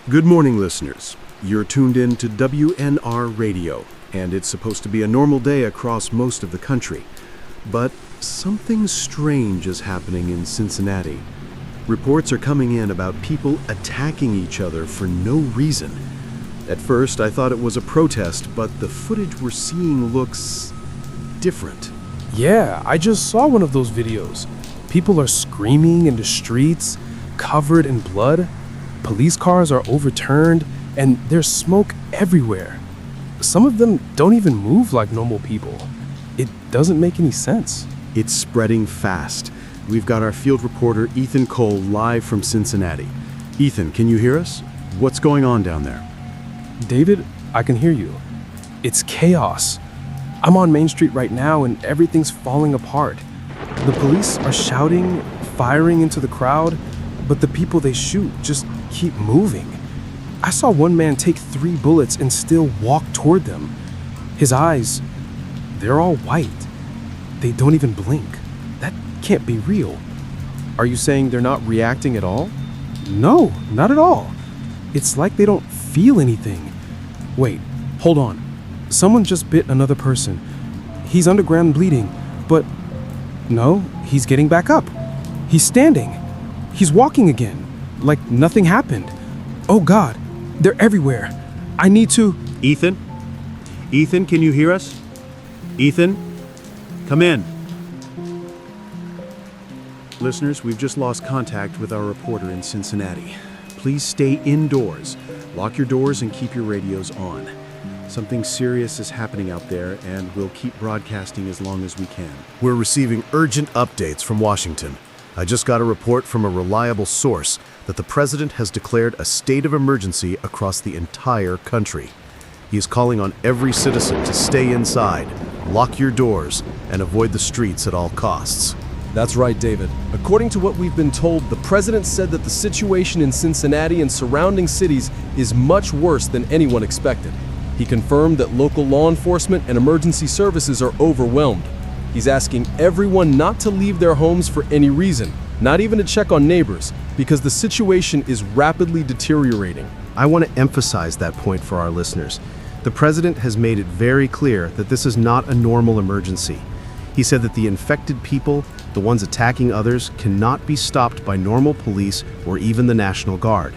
Good morning, listeners. You're tuned in to WNR Radio, and it's supposed to be a normal day across most of the country. But something strange is happening in Cincinnati. Reports are coming in about people attacking each other for no reason. At first, I thought it was a protest, but the footage we're seeing looks different. Yeah, I just saw one of those videos. People are screaming in the streets, covered in blood. Police cars are overturned, and there's smoke everywhere. Some of them don't even move like normal people. It doesn't make any sense. It's spreading fast. We've got our field reporter, Ethan Cole, live from Cincinnati. Ethan, can you hear us? What's going on down there? David, I can hear you. It's chaos. I'm on Main Street right now, and everything's falling apart. The police are shouting, firing into the crowd, but the people they shoot just keep moving. I saw one man take 3 bullets and still walk toward them. His eyes, they're all white. They don't even blink. That can't be real. Are you saying they're not reacting at all? No, not at all. It's like they don't feel anything. Wait, hold on. Someone just bit another person. He's underground bleeding, but no, he's getting back up. He's standing. He's walking again, like nothing happened. Oh God, they're everywhere. I need to... Ethan? Ethan, can you hear us? Ethan? Come in. Listeners, we've just lost contact with our reporter in Cincinnati. Please stay indoors, lock your doors, and keep your radios on. Something serious is happening out there, and we'll keep broadcasting as long as we can. We're receiving urgent updates from Washington. I just got a report from a reliable source that the president has declared a state of emergency across the entire country. He is calling on every citizen to stay inside, lock your doors, and avoid the streets at all costs. That's right, David. According to what we've been told, the president said that the situation in Cincinnati and surrounding cities is much worse than anyone expected. He confirmed that local law enforcement and emergency services are overwhelmed. He's asking everyone not to leave their homes for any reason, not even to check on neighbors, because the situation is rapidly deteriorating. I want to emphasize that point for our listeners. The president has made it very clear that this is not a normal emergency. He said that the infected people, the ones attacking others, cannot be stopped by normal police or even the National Guard.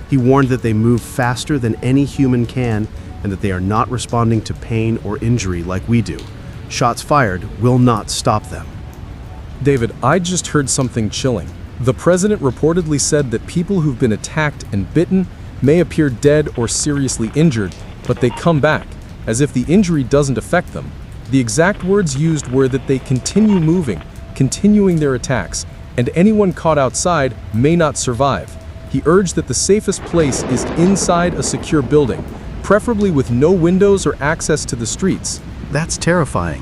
He warned that they move faster than any human can and that they are not responding to pain or injury like we do. Shots fired will not stop them. David, I just heard something chilling. The president reportedly said that people who've been attacked and bitten may appear dead or seriously injured, but they come back, as if the injury doesn't affect them. The exact words used were that they continue moving, continuing their attacks, and anyone caught outside may not survive. He urged that the safest place is inside a secure building, preferably with no windows or access to the streets. That's terrifying.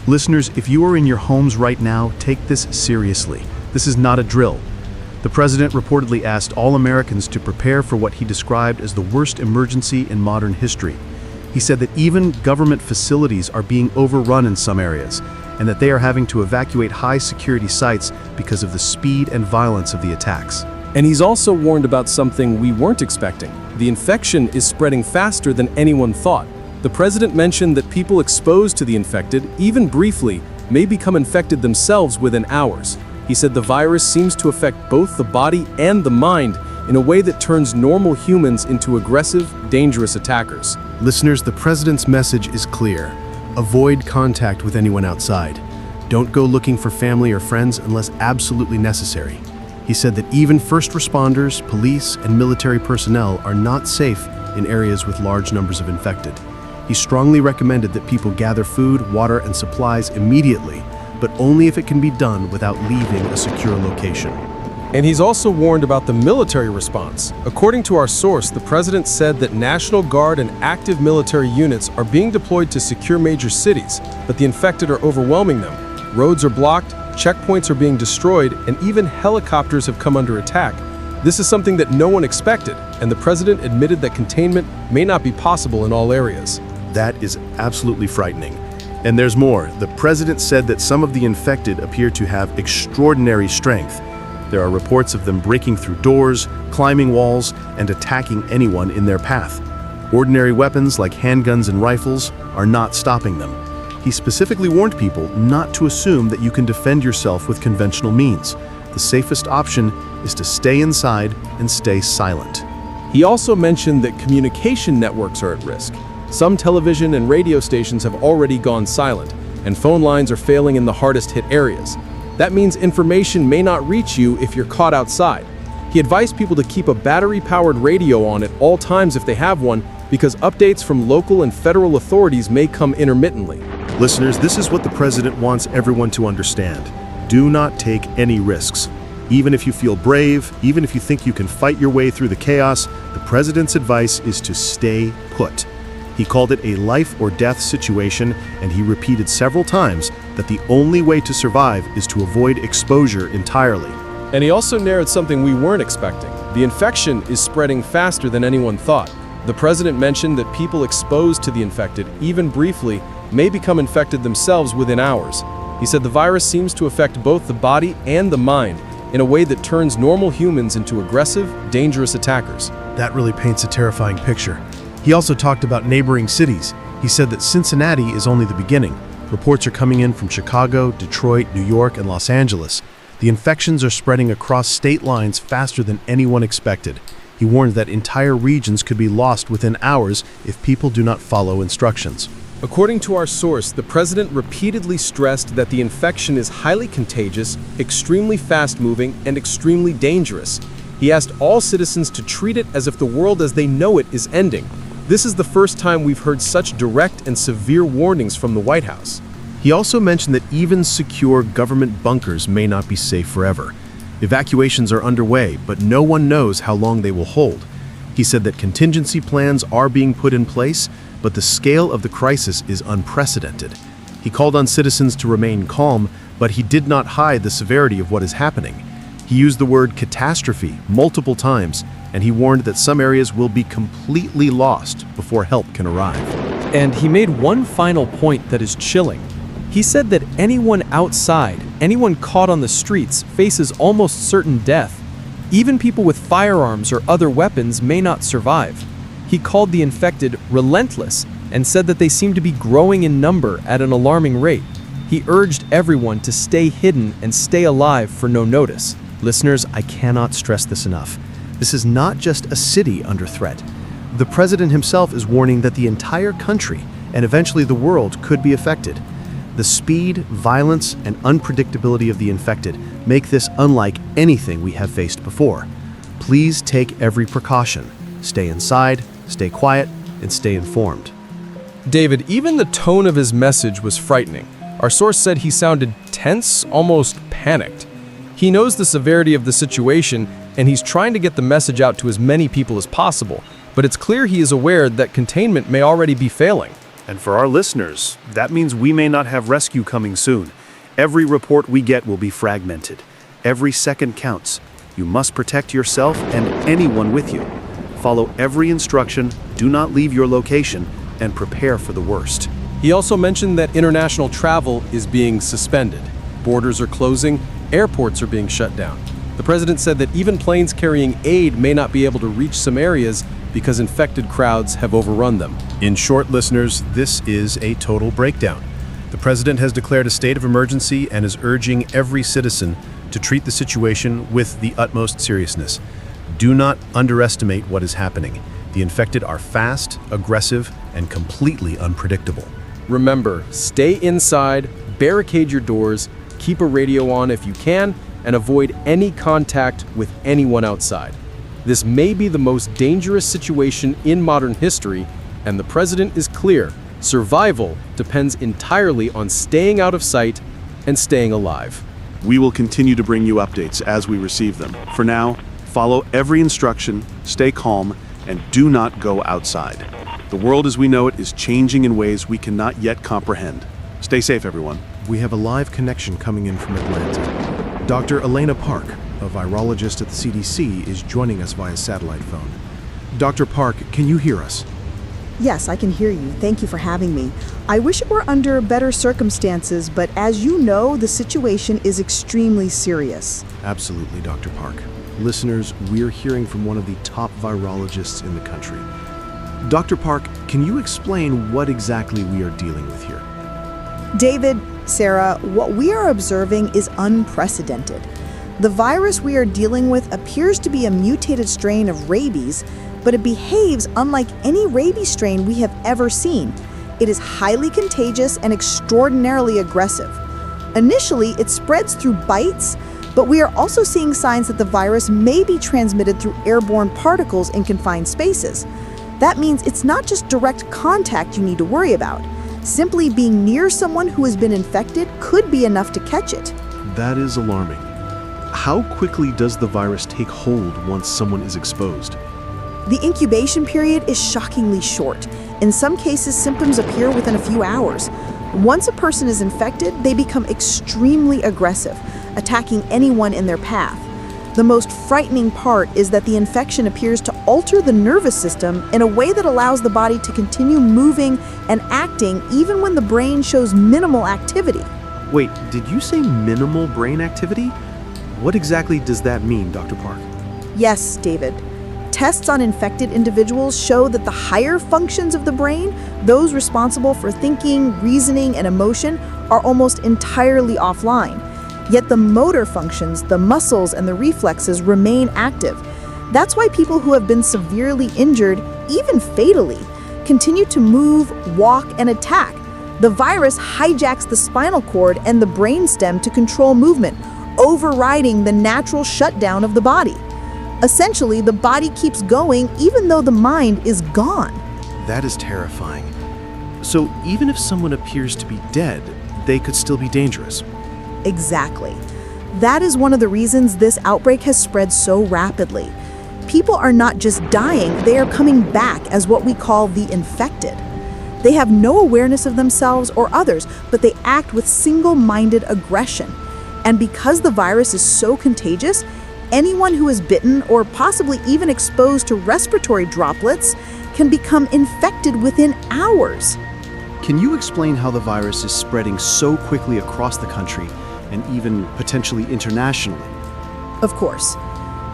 Listeners, if you are in your homes right now, take this seriously. This is not a drill. The president reportedly asked all Americans to prepare for what he described as the worst emergency in modern history. He said that even government facilities are being overrun in some areas, and that they are having to evacuate high-security sites because of the speed and violence of the attacks. And he's also warned about something we weren't expecting. The infection is spreading faster than anyone thought. The president mentioned that people exposed to the infected, even briefly, may become infected themselves within hours. He said the virus seems to affect both the body and the mind in a way that turns normal humans into aggressive, dangerous attackers. Listeners, the president's message is clear. Avoid contact with anyone outside. Don't go looking for family or friends unless absolutely necessary. He said that even first responders, police, and military personnel are not safe in areas with large numbers of infected. He strongly recommended that people gather food, water, and supplies immediately, but only if it can be done without leaving a secure location. And he's also warned about the military response. According to our source, the president said that National Guard and active military units are being deployed to secure major cities, but the infected are overwhelming them. Roads are blocked, checkpoints are being destroyed, and even helicopters have come under attack. This is something that no one expected, and the president admitted that containment may not be possible in all areas. That is absolutely frightening. And there's more. The president said that some of the infected appear to have extraordinary strength. There are reports of them breaking through doors, climbing walls, and attacking anyone in their path. Ordinary weapons like handguns and rifles are not stopping them. He specifically warned people not to assume that you can defend yourself with conventional means. The safest option is to stay inside and stay silent. He also mentioned that communication networks are at risk. Some television and radio stations have already gone silent, and phone lines are failing in the hardest-hit areas. That means information may not reach you if you're caught outside. He advised people to keep a battery-powered radio on at all times if they have one, because updates from local and federal authorities may come intermittently. Listeners, this is what the president wants everyone to understand. Do not take any risks. Even if you feel brave, even if you think you can fight your way through the chaos, the president's advice is to stay put. He called it a life or death situation, and he repeated several times that the only way to survive is to avoid exposure entirely. And he also narrowed something we weren't expecting. The infection is spreading faster than anyone thought. The president mentioned that people exposed to the infected, even briefly, may become infected themselves within hours. He said the virus seems to affect both the body and the mind in a way that turns normal humans into aggressive, dangerous attackers. That really paints a terrifying picture. He also talked about neighboring cities. He said that Cincinnati is only the beginning. Reports are coming in from Chicago, Detroit, New York, and Los Angeles. The infections are spreading across state lines faster than anyone expected. He warned that entire regions could be lost within hours if people do not follow instructions. According to our source, the president repeatedly stressed that the infection is highly contagious, extremely fast-moving, and extremely dangerous. He asked all citizens to treat it as if the world as they know it is ending. This is the first time we've heard such direct and severe warnings from the White House. He also mentioned that even secure government bunkers may not be safe forever. Evacuations are underway, but no one knows how long they will hold. He said that contingency plans are being put in place, but the scale of the crisis is unprecedented. He called on citizens to remain calm, but he did not hide the severity of what is happening. He used the word catastrophe multiple times, and he warned that some areas will be completely lost before help can arrive. And he made one final point that is chilling. He said that anyone outside, anyone caught on the streets, faces almost certain death. Even people with firearms or other weapons may not survive. He called the infected relentless and said that they seem to be growing in number at an alarming rate. He urged everyone to stay hidden and stay alive for no notice. Listeners, I cannot stress this enough. This is not just a city under threat. The president himself is warning that the entire country, and eventually the world, could be affected. The speed, violence, and unpredictability of the infected make this unlike anything we have faced before. Please take every precaution. Stay inside, stay quiet, and stay informed. David, even the tone of his message was frightening. Our source said he sounded tense, almost panicked. He knows the severity of the situation, and he's trying to get the message out to as many people as possible, but it's clear he is aware that containment may already be failing. And for our listeners, that means we may not have rescue coming soon. Every report we get will be fragmented. Every second counts. You must protect yourself and anyone with you. Follow every instruction, do not leave your location, and prepare for the worst. He also mentioned that international travel is being suspended. Borders are closing, airports are being shut down. The president said that even planes carrying aid may not be able to reach some areas because infected crowds have overrun them. In short, listeners, this is a total breakdown. The president has declared a state of emergency and is urging every citizen to treat the situation with the utmost seriousness. Do not underestimate what is happening. The infected are fast, aggressive, and completely unpredictable. Remember, stay inside, barricade your doors, keep a radio on if you can, and avoid any contact with anyone outside. This may be the most dangerous situation in modern history, and the president is clear. Survival depends entirely on staying out of sight and staying alive. We will continue to bring you updates as we receive them. For now, follow every instruction, stay calm, and do not go outside. The world as we know it is changing in ways we cannot yet comprehend. Stay safe, everyone. We have a live connection coming in from Atlanta. Dr. Elena Park, a virologist at the CDC, is joining us via satellite phone. Dr. Park, can you hear us? Yes, I can hear you. Thank you for having me. I wish it were under better circumstances, but as you know, the situation is extremely serious. Absolutely, Dr. Park. Listeners, we're hearing from one of the top virologists in the country. Dr. Park, can you explain what exactly we are dealing with here? David, Sarah, what we are observing is unprecedented. The virus we are dealing with appears to be a mutated strain of rabies, but it behaves unlike any rabies strain we have ever seen. It is highly contagious and extraordinarily aggressive. Initially, it spreads through bites, but we are also seeing signs that the virus may be transmitted through airborne particles in confined spaces. That means it's not just direct contact you need to worry about. Simply being near someone who has been infected could be enough to catch it. That is alarming. How quickly does the virus take hold once someone is exposed? The incubation period is shockingly short. In some cases, symptoms appear within a few hours. Once a person is infected, they become extremely aggressive, attacking anyone in their path. The most frightening part is that the infection appears to alter the nervous system in a way that allows the body to continue moving and acting even when the brain shows minimal activity. Wait, did you say minimal brain activity? What exactly does that mean, Dr. Park? Yes, David. Tests on infected individuals show that the higher functions of the brain, those responsible for thinking, reasoning, and emotion, are almost entirely offline. Yet the motor functions, the muscles, and the reflexes remain active. That's why people who have been severely injured, even fatally, continue to move, walk, and attack. The virus hijacks the spinal cord and the brainstem to control movement, overriding the natural shutdown of the body. Essentially, the body keeps going even though the mind is gone. That is terrifying. So even if someone appears to be dead, they could still be dangerous. Exactly. That is one of the reasons this outbreak has spread so rapidly. People are not just dying, they are coming back as what we call the infected. They have no awareness of themselves or others, but they act with single-minded aggression. And because the virus is so contagious, anyone who is bitten or possibly even exposed to respiratory droplets can become infected within hours. Can you explain how the virus is spreading so quickly across the country and even potentially internationally? Of course.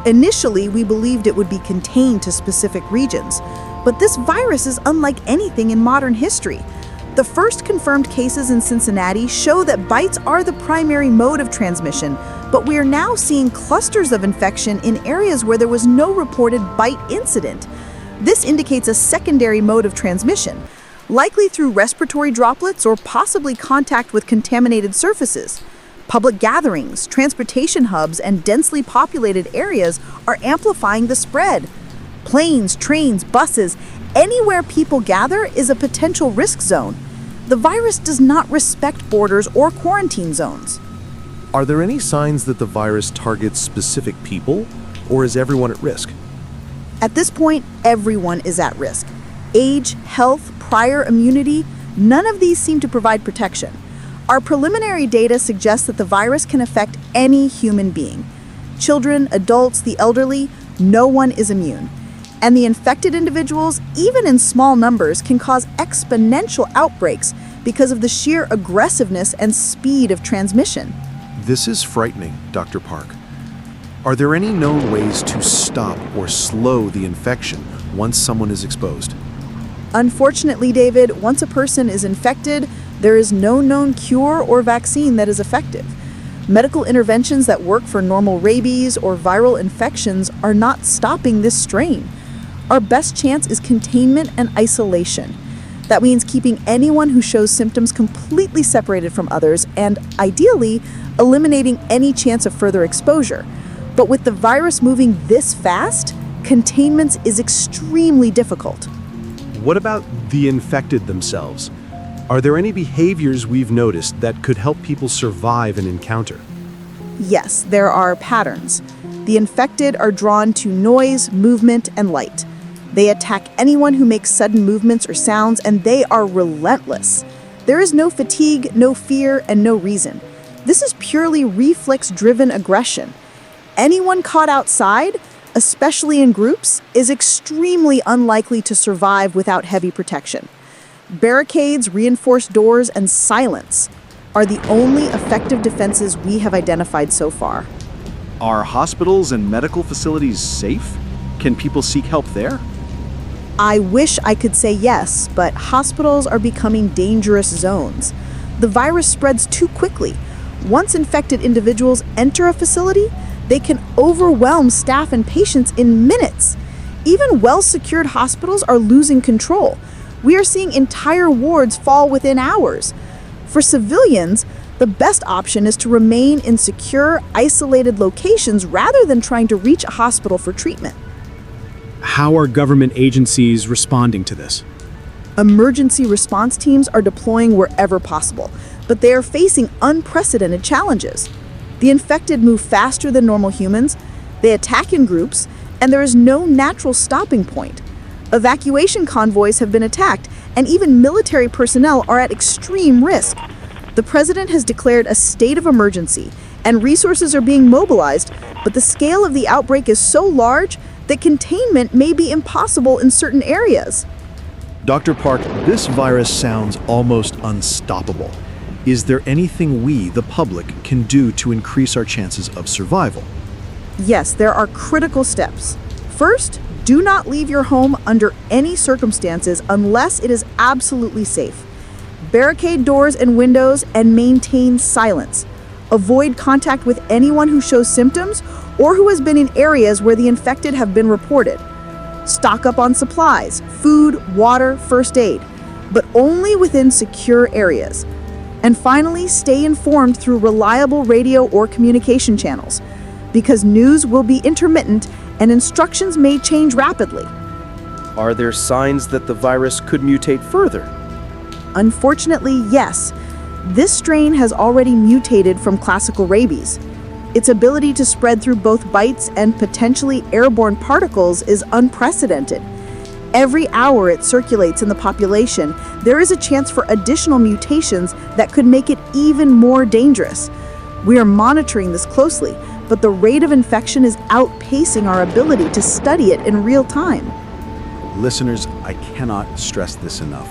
Initially, we believed it would be contained to specific regions, but this virus is unlike anything in modern history. The first confirmed cases in Cincinnati show that bites are the primary mode of transmission, but we are now seeing clusters of infection in areas where there was no reported bite incident. This indicates a secondary mode of transmission, likely through respiratory droplets or possibly contact with contaminated surfaces. Public gatherings, transportation hubs, and densely populated areas are amplifying the spread. Planes, trains, buses, anywhere people gather is a potential risk zone. The virus does not respect borders or quarantine zones. Are there any signs that the virus targets specific people, or is everyone at risk? At this point, everyone is at risk. Age, health, prior immunity, none of these seem to provide protection. Our preliminary data suggests that the virus can affect any human being. Children, adults, the elderly, no one is immune. And the infected individuals, even in small numbers, can cause exponential outbreaks because of the sheer aggressiveness and speed of transmission. This is frightening, Dr. Park. Are there any known ways to stop or slow the infection once someone is exposed? Unfortunately, David, once a person is infected, there is no known cure or vaccine that is effective. Medical interventions that work for normal rabies or viral infections are not stopping this strain. Our best chance is containment and isolation. That means keeping anyone who shows symptoms completely separated from others and, ideally, eliminating any chance of further exposure. But with the virus moving this fast, containment is extremely difficult. What about the infected themselves? Are there any behaviors we've noticed that could help people survive an encounter? Yes, there are patterns. The infected are drawn to noise, movement, and light. They attack anyone who makes sudden movements or sounds, and they are relentless. There is no fatigue, no fear, and no reason. This is purely reflex-driven aggression. Anyone caught outside, especially in groups, is extremely unlikely to survive without heavy protection. Barricades, reinforced doors, and silence are the only effective defenses we have identified so far. Are hospitals and medical facilities safe? Can people seek help there? I wish I could say yes, but hospitals are becoming dangerous zones. The virus spreads too quickly. Once infected individuals enter a facility, they can overwhelm staff and patients in minutes. Even well-secured hospitals are losing control. We are seeing entire wards fall within hours. For civilians, the best option is to remain in secure, isolated locations rather than trying to reach a hospital for treatment. How are government agencies responding to this? Emergency response teams are deploying wherever possible, but they are facing unprecedented challenges. The infected move faster than normal humans, they attack in groups, and there is no natural stopping point. Evacuation convoys have been attacked, and even military personnel are at extreme risk. The president has declared a state of emergency, and resources are being mobilized, but the scale of the outbreak is so large that containment may be impossible in certain areas. Dr. Park, this virus sounds almost unstoppable. Is there anything we, the public, can do to increase our chances of survival? Yes, there are critical steps. First, do not leave your home under any circumstances unless it is absolutely safe. Barricade doors and windows and maintain silence. Avoid contact with anyone who shows symptoms or who has been in areas where the infected have been reported. Stock up on supplies, food, water, first aid, but only within secure areas. And finally, stay informed through reliable radio or communication channels, because news will be intermittent and instructions may change rapidly. Are there signs that the virus could mutate further? Unfortunately, yes. This strain has already mutated from classical rabies. Its ability to spread through both bites and potentially airborne particles is unprecedented. Every hour it circulates in the population, there is a chance for additional mutations that could make it even more dangerous. We are monitoring this closely, but the rate of infection is outpacing our ability to study it in real time. Listeners, I cannot stress this enough.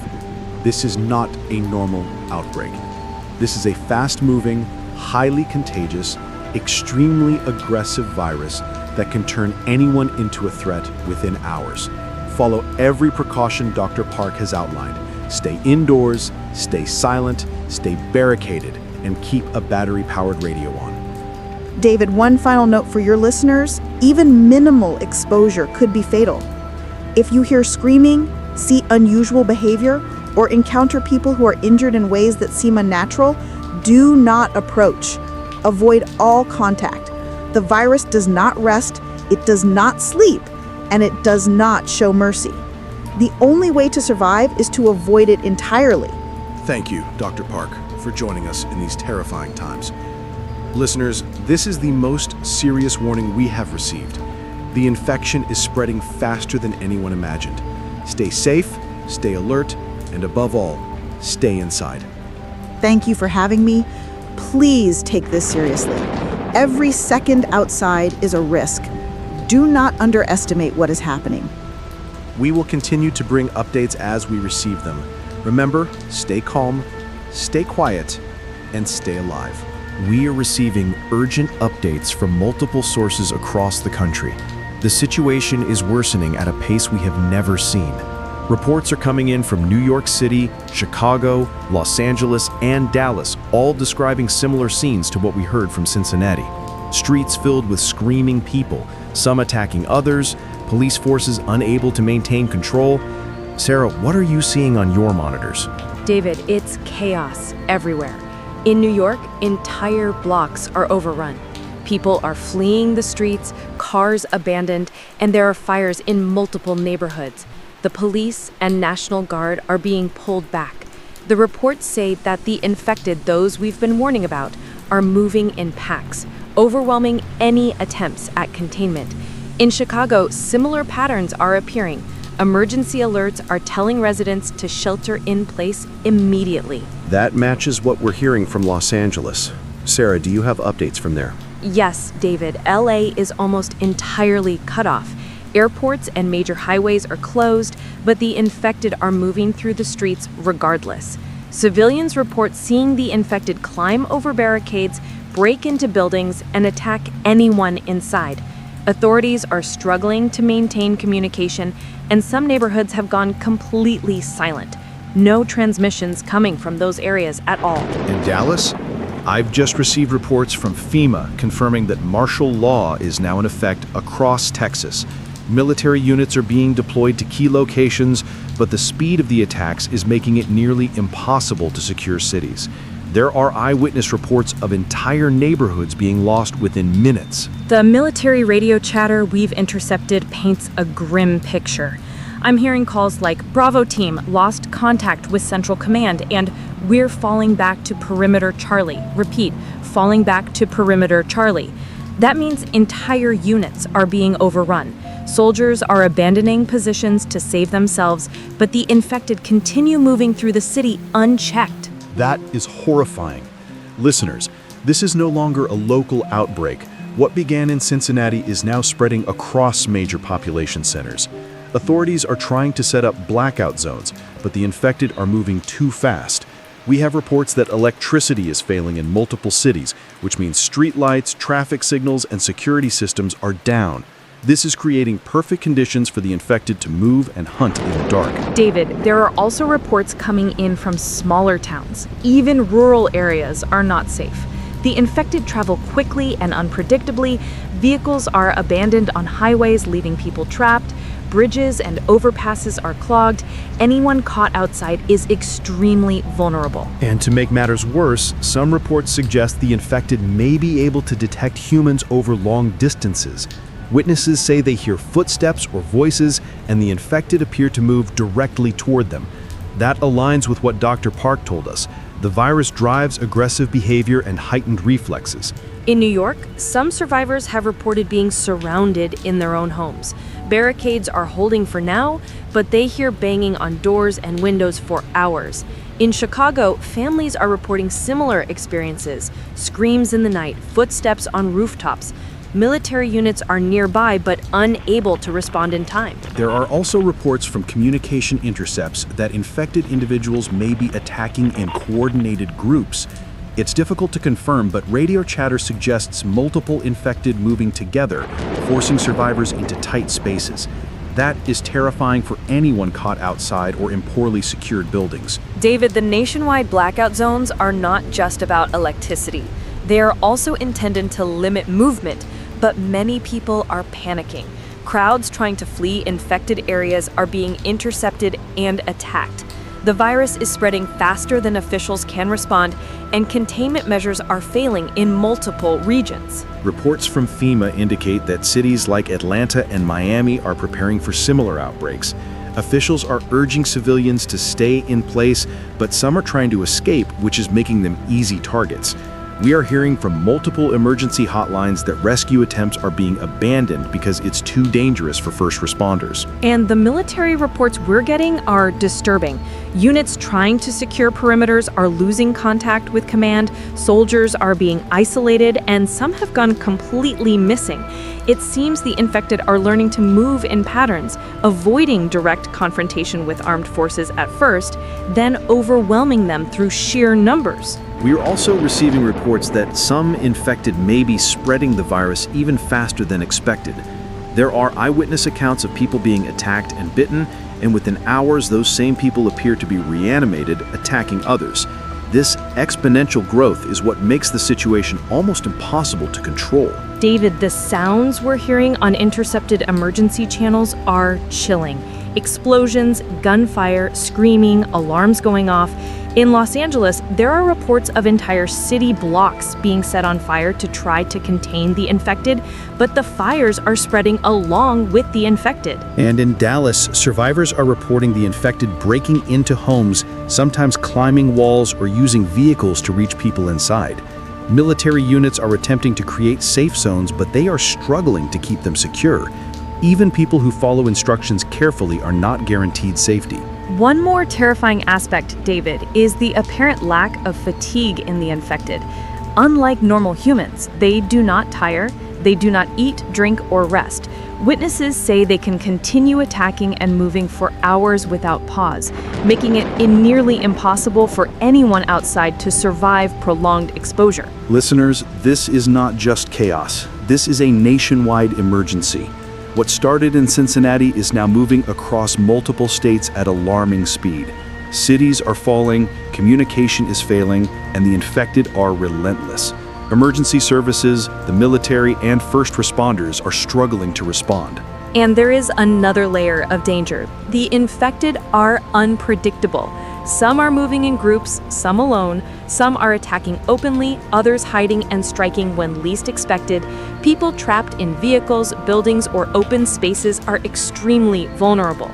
This is not a normal outbreak. This is a fast-moving, highly contagious, extremely aggressive virus that can turn anyone into a threat within hours. Follow every precaution Dr. Park has outlined. Stay indoors, stay silent, stay barricaded, and keep a battery-powered radio on. David, one final note for your listeners: even minimal exposure could be fatal. If you hear screaming, see unusual behavior, or encounter people who are injured in ways that seem unnatural, do not approach. Avoid all contact. The virus does not rest, it does not sleep, and it does not show mercy. The only way to survive is to avoid it entirely. Thank you, Dr. Park, for joining us in these terrifying times. Listeners, this is the most serious warning we have received. The infection is spreading faster than anyone imagined. Stay safe, stay alert, and above all, stay inside. Thank you for having me. Please take this seriously. Every second outside is a risk. Do not underestimate what is happening. We will continue to bring updates as we receive them. Remember, stay calm, stay quiet, and stay alive. We are receiving urgent updates from multiple sources across the country. The situation is worsening at a pace we have never seen. Reports are coming in from New York City, Chicago, Los Angeles, and Dallas, all describing similar scenes to what we heard from Cincinnati. Streets filled with screaming people, some attacking others, police forces unable to maintain control. Sarah, what are you seeing on your monitors? David, it's chaos everywhere. In New York, entire blocks are overrun. People are fleeing the streets, cars abandoned, and there are fires in multiple neighborhoods. The police and National Guard are being pulled back. The reports say that the infected, those we've been warning about, are moving in packs, overwhelming any attempts at containment. In Chicago, similar patterns are appearing. Emergency alerts are telling residents to shelter in place immediately. That matches what we're hearing from Los Angeles. Sarah, do you have updates from there? Yes, David, LA is almost entirely cut off. Airports and major highways are closed, but the infected are moving through the streets regardless. Civilians report seeing the infected climb over barricades, break into buildings, and attack anyone inside. Authorities are struggling to maintain communication, and some neighborhoods have gone completely silent. No transmissions coming from those areas at all. In Dallas, I've just received reports from FEMA confirming that martial law is now in effect across Texas. Military units are being deployed to key locations, but the speed of the attacks is making it nearly impossible to secure cities. There are eyewitness reports of entire neighborhoods being lost within minutes. The military radio chatter we've intercepted paints a grim picture. I'm hearing calls like, "Bravo team, lost contact with Central Command," and "We're falling back to Perimeter Charlie." Repeat, falling back to Perimeter Charlie. That means entire units are being overrun. Soldiers are abandoning positions to save themselves, but the infected continue moving through the city unchecked. That is horrifying. Listeners, this is no longer a local outbreak. What began in Cincinnati is now spreading across major population centers. Authorities are trying to set up blackout zones, but the infected are moving too fast. We have reports that electricity is failing in multiple cities, which means streetlights, traffic signals, and security systems are down. This is creating perfect conditions for the infected to move and hunt in the dark. David, there are also reports coming in from smaller towns. Even rural areas are not safe. The infected travel quickly and unpredictably. Vehicles are abandoned on highways, leaving people trapped. Bridges and overpasses are clogged. Anyone caught outside is extremely vulnerable. And to make matters worse, some reports suggest the infected may be able to detect humans over long distances. Witnesses say they hear footsteps or voices, and the infected appear to move directly toward them. That aligns with what Dr. Park told us. The virus drives aggressive behavior and heightened reflexes. In New York, some survivors have reported being surrounded in their own homes. Barricades are holding for now, but they hear banging on doors and windows for hours. In Chicago, families are reporting similar experiences: screams in the night, footsteps on rooftops. Military units are nearby but unable to respond in time. There are also reports from communication intercepts that infected individuals may be attacking in coordinated groups. It's difficult to confirm, but radio chatter suggests multiple infected moving together, forcing survivors into tight spaces. That is terrifying for anyone caught outside or in poorly secured buildings. David, the nationwide blackout zones are not just about electricity. They are also intended to limit movement, but many people are panicking. Crowds trying to flee infected areas are being intercepted and attacked. The virus is spreading faster than officials can respond, and containment measures are failing in multiple regions. Reports from FEMA indicate that cities like Atlanta and Miami are preparing for similar outbreaks. Officials are urging civilians to stay in place, but some are trying to escape, which is making them easy targets. We are hearing from multiple emergency hotlines that rescue attempts are being abandoned because it's too dangerous for first responders. And the military reports we're getting are disturbing. Units trying to secure perimeters are losing contact with command, soldiers are being isolated, and some have gone completely missing. It seems the infected are learning to move in patterns, avoiding direct confrontation with armed forces at first, then overwhelming them through sheer numbers. We are also receiving reports that some infected may be spreading the virus even faster than expected. There are eyewitness accounts of people being attacked and bitten, and within hours those same people appear to be reanimated, attacking others. This exponential growth is what makes the situation almost impossible to control. David, the sounds we're hearing on intercepted emergency channels are chilling. Explosions, gunfire, screaming, alarms going off. In Los Angeles, there are reports of entire city blocks being set on fire to try to contain the infected, but the fires are spreading along with the infected. And in Dallas, survivors are reporting the infected breaking into homes, sometimes climbing walls or using vehicles to reach people inside. Military units are attempting to create safe zones, but they are struggling to keep them secure. Even people who follow instructions carefully are not guaranteed safety. One more terrifying aspect, David, is the apparent lack of fatigue in the infected. Unlike normal humans, they do not tire, they do not eat, drink, or rest. Witnesses say they can continue attacking and moving for hours without pause, making it nearly impossible for anyone outside to survive prolonged exposure. Listeners, this is not just chaos. This is a nationwide emergency. What started in Cincinnati is now moving across multiple states at alarming speed. Cities are falling, communication is failing, and the infected are relentless. Emergency services, the military, and first responders are struggling to respond. And there is another layer of danger. The infected are unpredictable. Some are moving in groups, some alone, some are attacking openly, others hiding and striking when least expected. People trapped in vehicles, buildings, or open spaces are extremely vulnerable.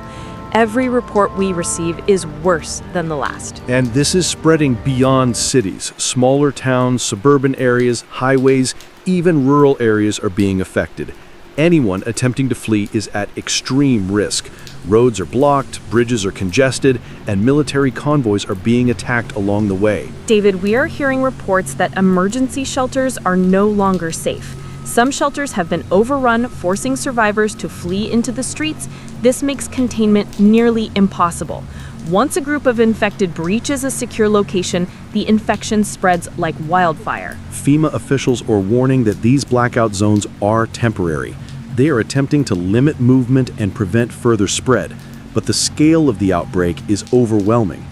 Every report we receive is worse than the last. And this is spreading beyond cities. Smaller towns, suburban areas, highways, even rural areas are being affected. Anyone attempting to flee is at extreme risk. Roads are blocked, bridges are congested, and military convoys are being attacked along the way. David, we are hearing reports that emergency shelters are no longer safe. Some shelters have been overrun, forcing survivors to flee into the streets. This makes containment nearly impossible. Once a group of infected breaches a secure location, the infection spreads like wildfire. FEMA officials are warning that these blackout zones are temporary. They are attempting to limit movement and prevent further spread, but the scale of the outbreak is overwhelming.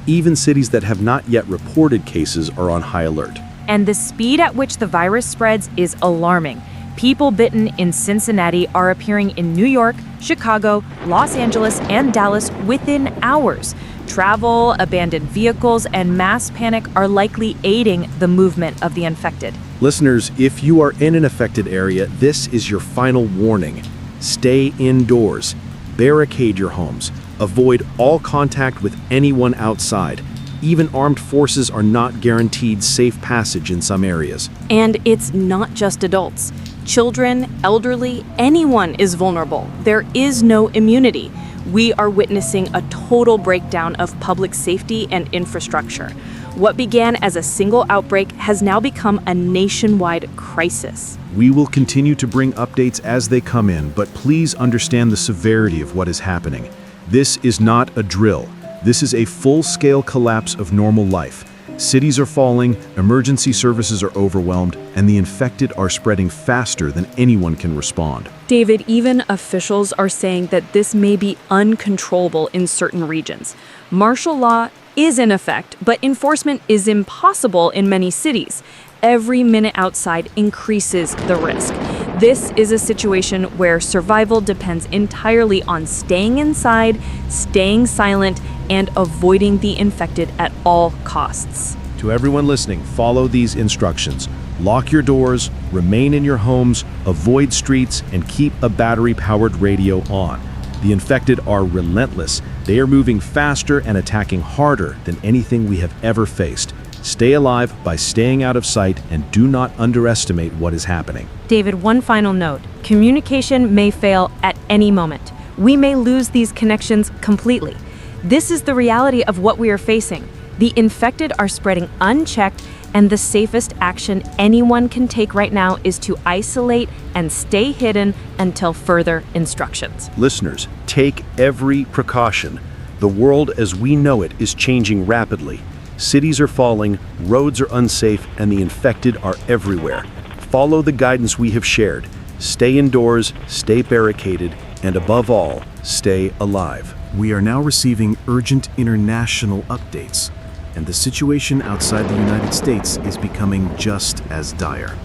Even cities that have not yet reported cases are on high alert. And the speed at which the virus spreads is alarming. People bitten in Cincinnati are appearing in New York, Chicago, Los Angeles, and Dallas within hours. Travel, abandoned vehicles, and mass panic are likely aiding the movement of the infected. Listeners, if you are in an affected area, this is your final warning. Stay indoors. Barricade your homes. Avoid all contact with anyone outside. Even armed forces are not guaranteed safe passage in some areas. And it's not just adults. Children, elderly, anyone is vulnerable. There is no immunity. We are witnessing a total breakdown of public safety and infrastructure. What began as a single outbreak has now become a nationwide crisis. We will continue to bring updates as they come in, but please understand the severity of what is happening. This is not a drill. This is a full-scale collapse of normal life. Cities are falling, emergency services are overwhelmed, and the infected are spreading faster than anyone can respond. David, even officials are saying that this may be uncontrollable in certain regions. Martial law is in effect, but enforcement is impossible in many cities. Every minute outside increases the risk. This is a situation where survival depends entirely on staying inside, staying silent, and avoiding the infected at all costs. To everyone listening, follow these instructions. Lock your doors, remain in your homes, avoid streets, and keep a battery-powered radio on. The infected are relentless. They are moving faster and attacking harder than anything we have ever faced. Stay alive by staying out of sight and do not underestimate what is happening. David, one final note. Communication may fail at any moment. We may lose these connections completely. This is the reality of what we are facing. The infected are spreading unchecked, and the safest action anyone can take right now is to isolate and stay hidden until further instructions. Listeners, take every precaution. The world as we know it is changing rapidly. Cities are falling, roads are unsafe, and the infected are everywhere. Follow the guidance we have shared. Stay indoors, stay barricaded, and above all, stay alive. We are now receiving urgent international updates, and the situation outside the United States is becoming just as dire.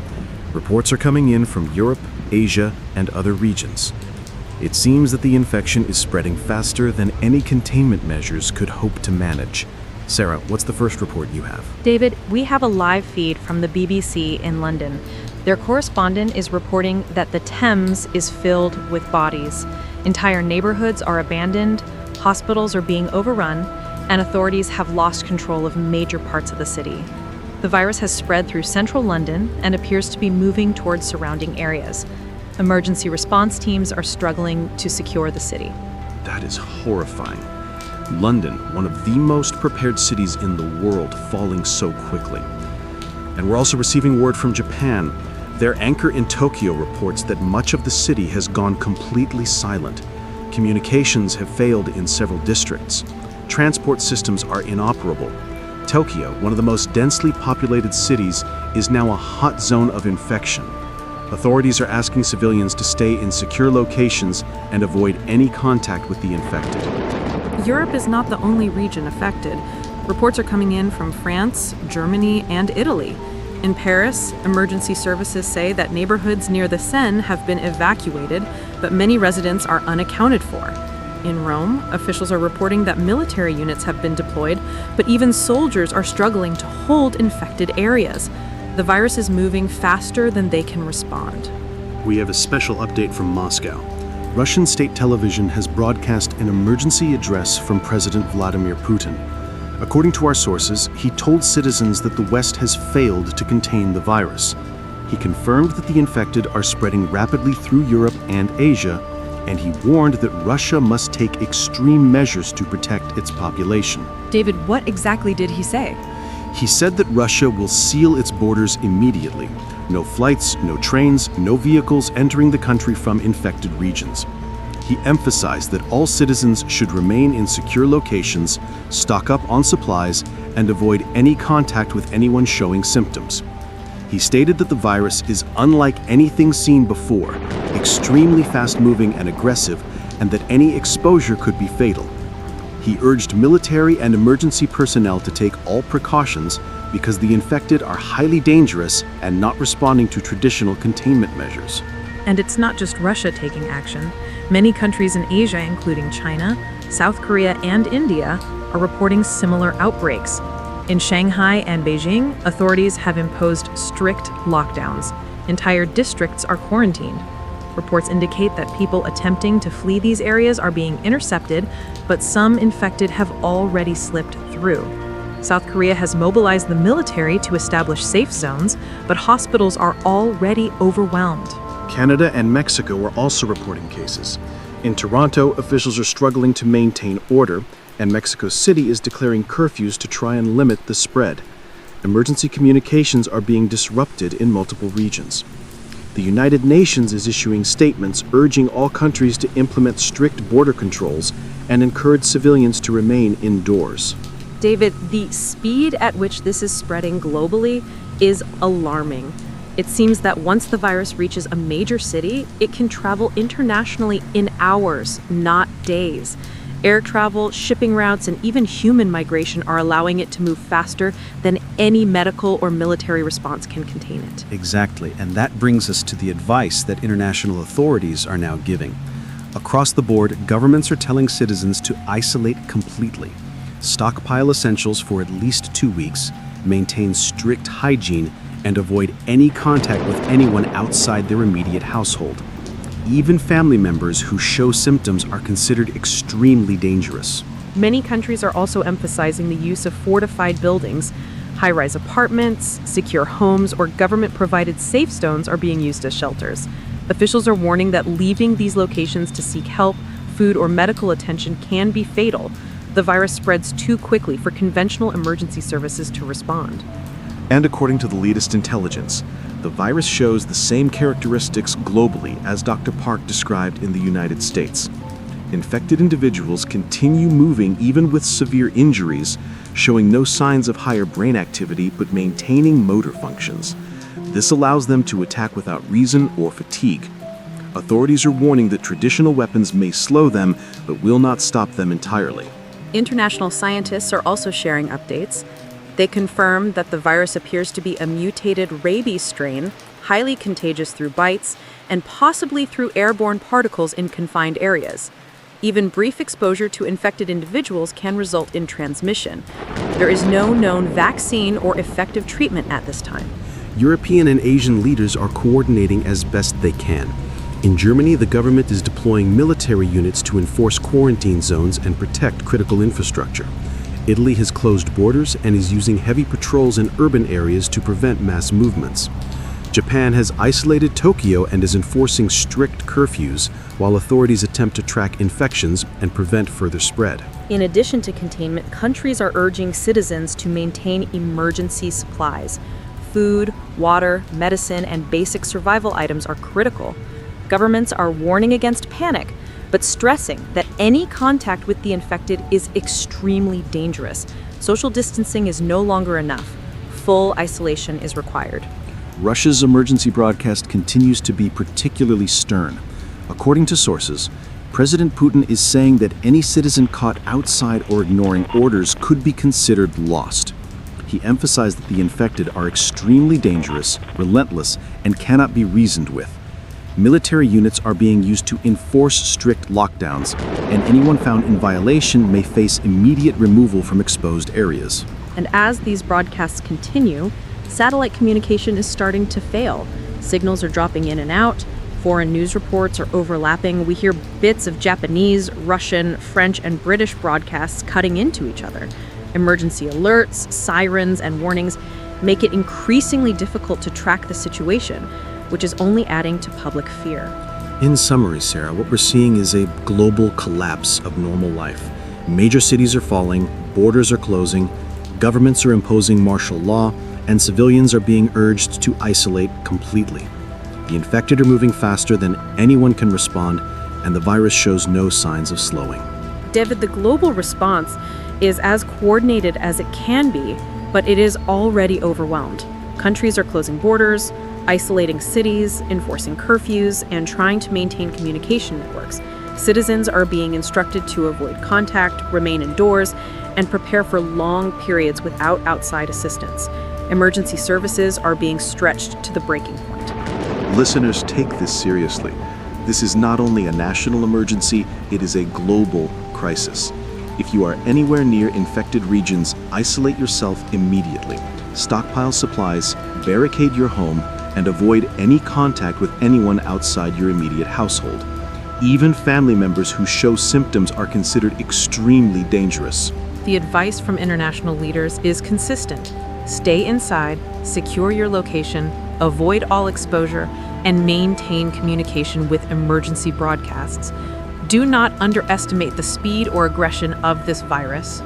Reports are coming in from Europe, Asia, and other regions. It seems that the infection is spreading faster than any containment measures could hope to manage. Sarah, what's the first report you have? David, we have a live feed from the BBC in London. Their correspondent is reporting that the Thames is filled with bodies. Entire neighborhoods are abandoned, hospitals are being overrun, and authorities have lost control of major parts of the city. The virus has spread through central London and appears to be moving towards surrounding areas. Emergency response teams are struggling to secure the city. That is horrifying. London, one of the most prepared cities in the world, falling so quickly. And we're also receiving word from Japan. Their anchor in Tokyo reports that much of the city has gone completely silent. Communications have failed in several districts. Transport systems are inoperable. Tokyo, one of the most densely populated cities, is now a hot zone of infection. Authorities are asking civilians to stay in secure locations and avoid any contact with the infected. Europe is not the only region affected. Reports are coming in from France, Germany, and Italy. In Paris, emergency services say that neighborhoods near the Seine have been evacuated, but many residents are unaccounted for. In Rome, officials are reporting that military units have been deployed, but even soldiers are struggling to hold infected areas. The virus is moving faster than they can respond. We have a special update from Moscow. Russian state television has broadcast an emergency address from President Vladimir Putin. According to our sources, he told citizens that the West has failed to contain the virus. He confirmed that the infected are spreading rapidly through Europe and Asia, and he warned that Russia must take extreme measures to protect its population. David, what exactly did he say? He said that Russia will seal its borders immediately. No flights, no trains, no vehicles entering the country from infected regions. He emphasized that all citizens should remain in secure locations, stock up on supplies, and avoid any contact with anyone showing symptoms. He stated that the virus is unlike anything seen before, extremely fast-moving and aggressive, and that any exposure could be fatal. He urged military and emergency personnel to take all precautions because the infected are highly dangerous and not responding to traditional containment measures. And it's not just Russia taking action. Many countries in Asia, including China, South Korea, and India, are reporting similar outbreaks. In Shanghai and Beijing, authorities have imposed strict lockdowns. Entire districts are quarantined. Reports indicate that people attempting to flee these areas are being intercepted, but some infected have already slipped through. South Korea has mobilized the military to establish safe zones, but hospitals are already overwhelmed. Canada and Mexico are also reporting cases. In Toronto, officials are struggling to maintain order, and Mexico City is declaring curfews to try and limit the spread. Emergency communications are being disrupted in multiple regions. The United Nations is issuing statements urging all countries to implement strict border controls and encourage civilians to remain indoors. David, the speed at which this is spreading globally is alarming. It seems that once the virus reaches a major city, it can travel internationally in hours, not days. Air travel, shipping routes, and even human migration are allowing it to move faster than any medical or military response can contain it. Exactly, and that brings us to the advice that international authorities are now giving. Across the board, governments are telling citizens to isolate completely, stockpile essentials for at least 2 weeks, maintain strict hygiene, and avoid any contact with anyone outside their immediate household. Even family members who show symptoms are considered extremely dangerous. Many countries are also emphasizing the use of fortified buildings. High-rise apartments, secure homes, or government-provided safe zones are being used as shelters. Officials are warning that leaving these locations to seek help, food, or medical attention can be fatal. The virus spreads too quickly for conventional emergency services to respond. And according to the latest intelligence, the virus shows the same characteristics globally as Dr. Park described in the United States. Infected individuals continue moving even with severe injuries, showing no signs of higher brain activity but maintaining motor functions. This allows them to attack without reason or fatigue. Authorities are warning that traditional weapons may slow them but will not stop them entirely. International scientists are also sharing updates. They confirm that the virus appears to be a mutated rabies strain, highly contagious through bites, and possibly through airborne particles in confined areas. Even brief exposure to infected individuals can result in transmission. There is no known vaccine or effective treatment at this time. European and Asian leaders are coordinating as best they can. In Germany, the government is deploying military units to enforce quarantine zones and protect critical infrastructure. Italy has closed borders and is using heavy patrols in urban areas to prevent mass movements. Japan has isolated Tokyo and is enforcing strict curfews, while authorities attempt to track infections and prevent further spread. In addition to containment, countries are urging citizens to maintain emergency supplies. Food, water, medicine, and basic survival items are critical. Governments are warning against panic, but stressing that any contact with the infected is extremely dangerous. Social distancing is no longer enough. Full isolation is required. Russia's emergency broadcast continues to be particularly stern. According to sources, President Putin is saying that any citizen caught outside or ignoring orders could be considered lost. He emphasized that the infected are extremely dangerous, relentless, and cannot be reasoned with. Military units are being used to enforce strict lockdowns, and anyone found in violation may face immediate removal from exposed areas. And as these broadcasts continue, satellite communication is starting to fail. Signals are dropping in and out. Foreign news reports are overlapping. We hear bits of Japanese, Russian, French, and British broadcasts cutting into each other. Emergency alerts, sirens, and warnings make it increasingly difficult to track the situation, which is only adding to public fear. In summary, Sarah, what we're seeing is a global collapse of normal life. Major cities are falling, borders are closing, governments are imposing martial law, and civilians are being urged to isolate completely. The infected are moving faster than anyone can respond, and the virus shows no signs of slowing. David, the global response is as coordinated as it can be, but it is already overwhelmed. Countries are closing borders, isolating cities, enforcing curfews, and trying to maintain communication networks. Citizens are being instructed to avoid contact, remain indoors, and prepare for long periods without outside assistance. Emergency services are being stretched to the breaking point. Listeners, take this seriously. This is not only a national emergency, it is a global crisis. If you are anywhere near infected regions, isolate yourself immediately. Stockpile supplies, barricade your home, and avoid any contact with anyone outside your immediate household. Even family members who show symptoms are considered extremely dangerous. The advice from international leaders is consistent. Stay inside, secure your location, avoid all exposure, and maintain communication with emergency broadcasts. Do not underestimate the speed or aggression of this virus.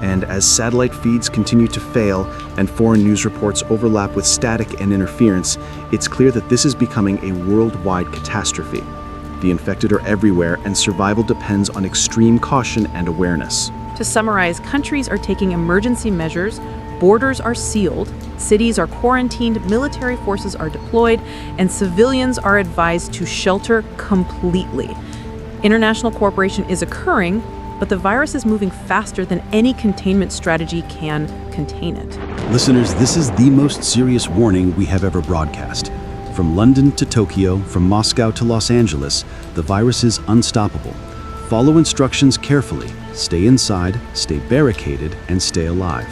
And as satellite feeds continue to fail and foreign news reports overlap with static and interference, it's clear that this is becoming a worldwide catastrophe. The infected are everywhere, and survival depends on extreme caution and awareness. To summarize, countries are taking emergency measures, borders are sealed, cities are quarantined, military forces are deployed, and civilians are advised to shelter completely. International cooperation is occurring, but the virus is moving faster than any containment strategy can contain it. Listeners, this is the most serious warning we have ever broadcast. From London to Tokyo, from Moscow to Los Angeles, the virus is unstoppable. Follow instructions carefully. Stay inside, stay barricaded, and stay alive.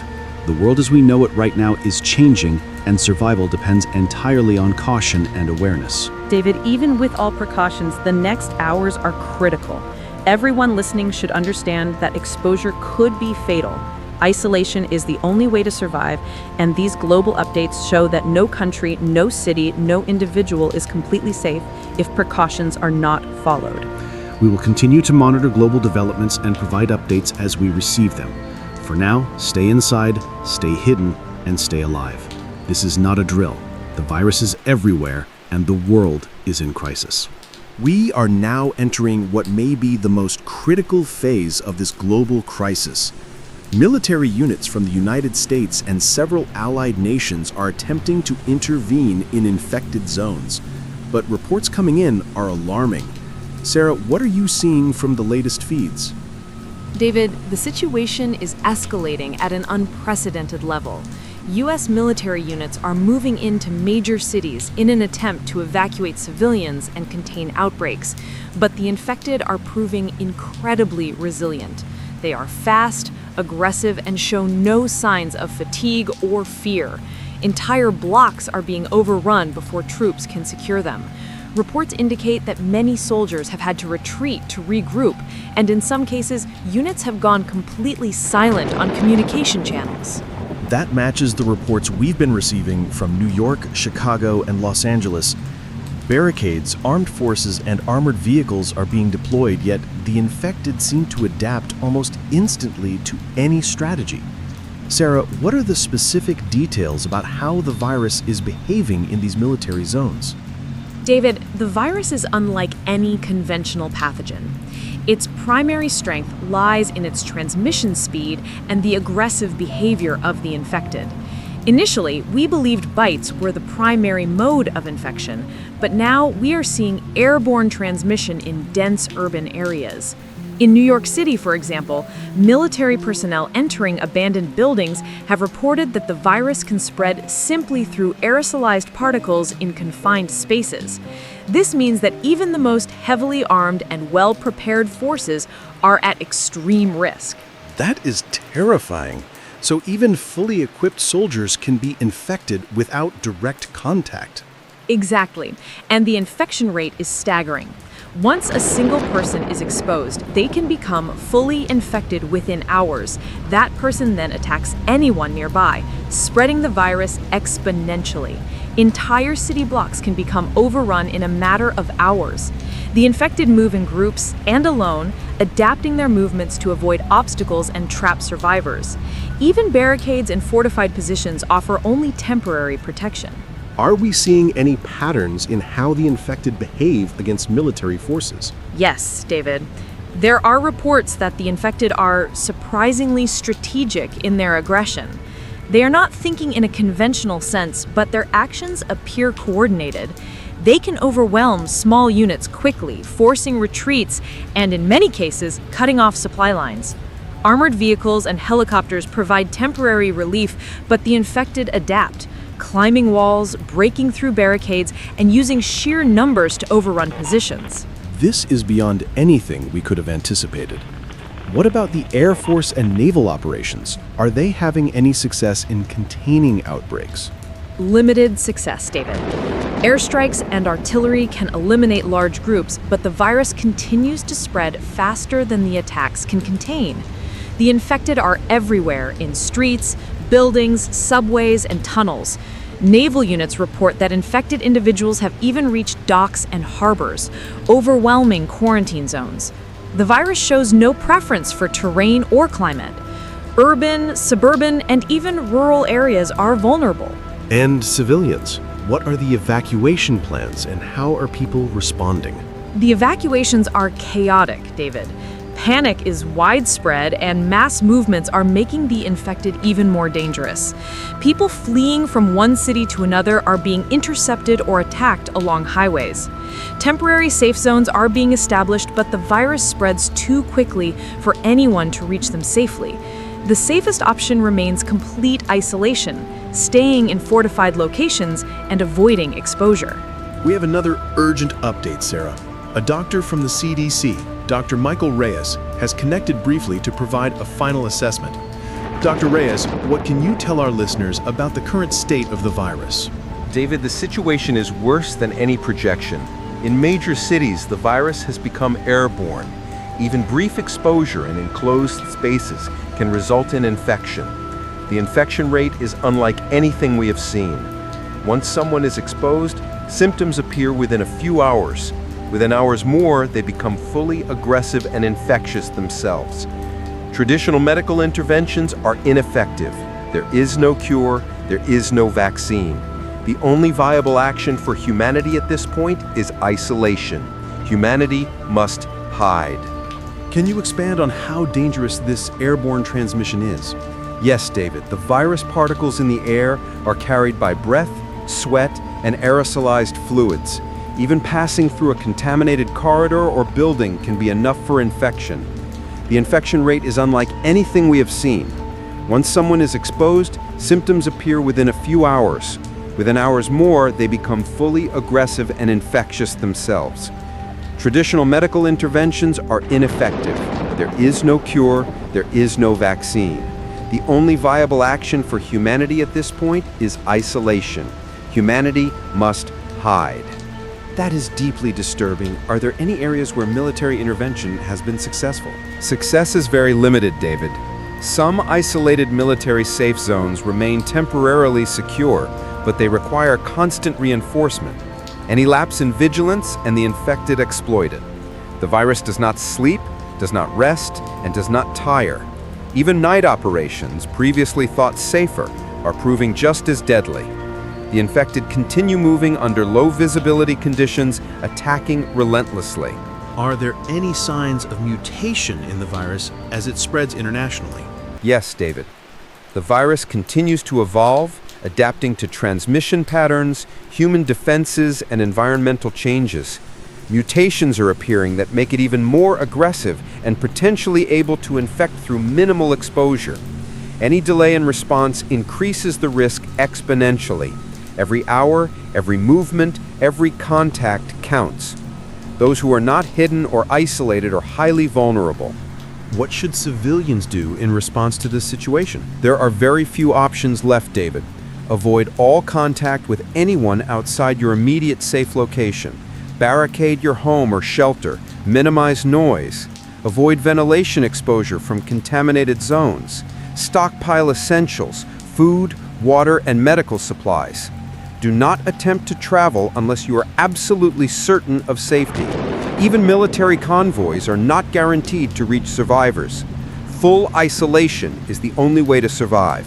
The world as we know it right now is changing, and survival depends entirely on caution and awareness. David, even with all precautions, the next hours are critical. Everyone listening should understand that exposure could be fatal. Isolation is the only way to survive, and these global updates show that no country, no city, no individual is completely safe if precautions are not followed. We will continue to monitor global developments and provide updates as we receive them. For now, stay inside, stay hidden, and stay alive. This is not a drill. The virus is everywhere, and the world is in crisis. We are now entering what may be the most critical phase of this global crisis. Military units from the United States and several allied nations are attempting to intervene in infected zones, but reports coming in are alarming. Sarah, what are you seeing from the latest feeds? David, the situation is escalating at an unprecedented level. U.S. military units are moving into major cities in an attempt to evacuate civilians and contain outbreaks, but the infected are proving incredibly resilient. They are fast, aggressive, and show no signs of fatigue or fear. Entire blocks are being overrun before troops can secure them. Reports indicate that many soldiers have had to retreat to regroup, and in some cases, units have gone completely silent on communication channels. That matches the reports we've been receiving from New York, Chicago, and Los Angeles. Barricades, armed forces, and armored vehicles are being deployed, yet the infected seem to adapt almost instantly to any strategy. Sarah, what are the specific details about how the virus is behaving in these military zones? David, the virus is unlike any conventional pathogen. Its primary strength lies in its transmission speed and the aggressive behavior of the infected. Initially, we believed bites were the primary mode of infection, but now we are seeing airborne transmission in dense urban areas. In New York City, for example, military personnel entering abandoned buildings have reported that the virus can spread simply through aerosolized particles in confined spaces. This means that even the most heavily armed and well-prepared forces are at extreme risk. That is terrifying. So even fully equipped soldiers can be infected without direct contact. Exactly, and the infection rate is staggering. Once a single person is exposed, they can become fully infected within hours. That person then attacks anyone nearby, spreading the virus exponentially. Entire city blocks can become overrun in a matter of hours. The infected move in groups and alone, adapting their movements to avoid obstacles and trap survivors. Even barricades and fortified positions offer only temporary protection. Are we seeing any patterns in how the infected behave against military forces? Yes, David. There are reports that the infected are surprisingly strategic in their aggression. They are not thinking in a conventional sense, but their actions appear coordinated. They can overwhelm small units quickly, forcing retreats, and in many cases, cutting off supply lines. Armored vehicles and helicopters provide temporary relief, but the infected adapt, climbing walls, breaking through barricades, and using sheer numbers to overrun positions. This is beyond anything we could have anticipated. What about the Air Force and naval operations? Are they having any success in containing outbreaks? Limited success, David. Airstrikes and artillery can eliminate large groups, but the virus continues to spread faster than the attacks can contain. The infected are everywhere in streets, buildings, subways, and tunnels. Naval units report that infected individuals have even reached docks and harbors, overwhelming quarantine zones. The virus shows no preference for terrain or climate. Urban, suburban, and even rural areas are vulnerable. And civilians? What are the evacuation plans and how are people responding? The evacuations are chaotic, David. Panic is widespread, and mass movements are making the infected even more dangerous. People fleeing from one city to another are being intercepted or attacked along highways. Temporary safe zones are being established, but the virus spreads too quickly for anyone to reach them safely. The safest option remains complete isolation, staying in fortified locations and avoiding exposure. We have another urgent update, Sarah. A doctor from the CDC, Dr. Michael Reyes, has connected briefly to provide a final assessment. Dr. Reyes, what can you tell our listeners about the current state of the virus? David, the situation is worse than any projection. In major cities, the virus has become airborne. Even brief exposure in enclosed spaces can result in infection. The infection rate is unlike anything we have seen. Once someone is exposed, symptoms appear within a few hours. Within hours more, they become fully aggressive and infectious themselves. Traditional medical interventions are ineffective. There is no cure, there is no vaccine. The only viable action for humanity at this point is isolation. Humanity must hide. Can you expand on how dangerous this airborne transmission is? Yes, David, the virus particles in the air are carried by breath, sweat, and aerosolized fluids. Even passing through a contaminated corridor or building can be enough for infection. The infection rate is unlike anything we have seen. Once someone is exposed, symptoms appear within a few hours. Within hours more, they become fully aggressive and infectious themselves. Traditional medical interventions are ineffective. There is no cure, there is no vaccine. The only viable action for humanity at this point is isolation. Humanity must hide. That is deeply disturbing. Are there any areas where military intervention has been successful? Success is very limited, David. Some isolated military safe zones remain temporarily secure, but they require constant reinforcement. Any lapse in vigilance and the infected exploit it. The virus does not sleep, does not rest, and does not tire. Even night operations, previously thought safer, are proving just as deadly. The infected continue moving under low visibility conditions, attacking relentlessly. Are there any signs of mutation in the virus as it spreads internationally? Yes, David. The virus continues to evolve, adapting to transmission patterns, human defenses, and environmental changes. Mutations are appearing that make it even more aggressive and potentially able to infect through minimal exposure. Any delay in response increases the risk exponentially. Every hour, every movement, every contact counts. Those who are not hidden or isolated are highly vulnerable. What should civilians do in response to this situation? There are very few options left, David. Avoid all contact with anyone outside your immediate safe location. Barricade your home or shelter. Minimize noise. Avoid ventilation exposure from contaminated zones. Stockpile essentials, food, water, and medical supplies. Do not attempt to travel unless you are absolutely certain of safety. Even military convoys are not guaranteed to reach survivors. Full isolation is the only way to survive.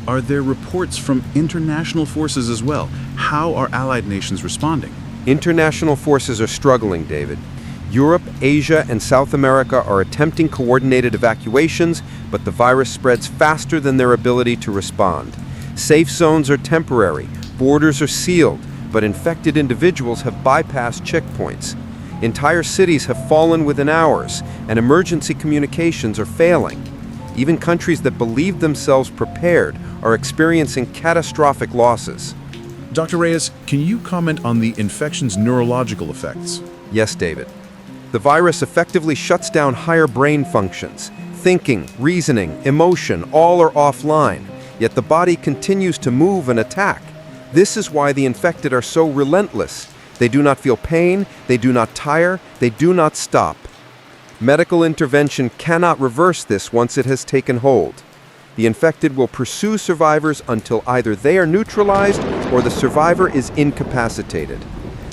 Are there reports from international forces as well? How are allied nations responding? International forces are struggling, David. Europe, Asia, and South America are attempting coordinated evacuations, but the virus spreads faster than their ability to respond. Safe zones are temporary, borders are sealed, but infected individuals have bypassed checkpoints. Entire cities have fallen within hours, and emergency communications are failing. Even countries that believed themselves prepared are experiencing catastrophic losses. Dr. Reyes, can you comment on the infection's neurological effects? Yes, David. The virus effectively shuts down higher brain functions. Thinking, reasoning, emotion, all are offline, yet the body continues to move and attack. This is why the infected are so relentless. They do not feel pain, they do not tire, they do not stop. Medical intervention cannot reverse this once it has taken hold. The infected will pursue survivors until either they are neutralized or the survivor is incapacitated.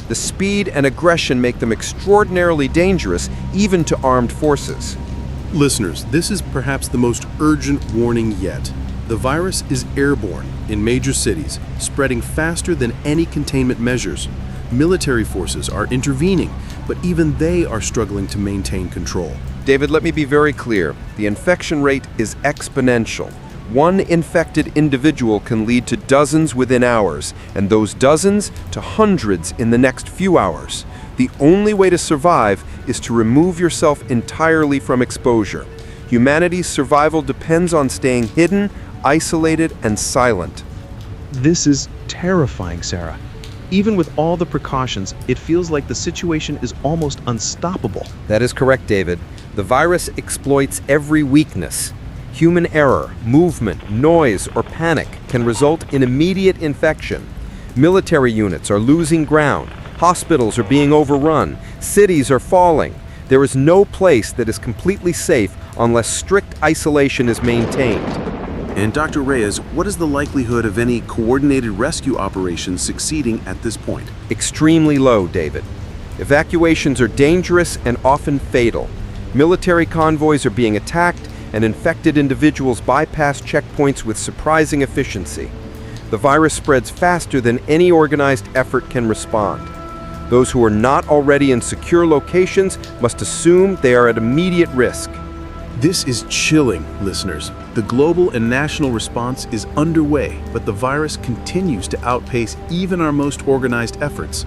The speed and aggression make them extraordinarily dangerous, even to armed forces. Listeners, this is perhaps the most urgent warning yet. The virus is airborne in major cities, spreading faster than any containment measures. Military forces are intervening, but even they are struggling to maintain control. David, let me be very clear. The infection rate is exponential. One infected individual can lead to dozens within hours, and those dozens to hundreds in the next few hours. The only way to survive is to remove yourself entirely from exposure. Humanity's survival depends on staying hidden, isolated, and silent. This is terrifying, Sarah. Even with all the precautions, it feels like the situation is almost unstoppable. That is correct, David. The virus exploits every weakness. Human error, movement, noise, or panic can result in immediate infection. Military units are losing ground. Hospitals are being overrun. Cities are falling. There is no place that is completely safe unless strict isolation is maintained. And Dr. Reyes, what is the likelihood of any coordinated rescue operations succeeding at this point? Extremely low, David. Evacuations are dangerous and often fatal. Military convoys are being attacked, and infected individuals bypass checkpoints with surprising efficiency. The virus spreads faster than any organized effort can respond. Those who are not already in secure locations must assume they are at immediate risk. This is chilling, listeners. The global and national response is underway, but the virus continues to outpace even our most organized efforts.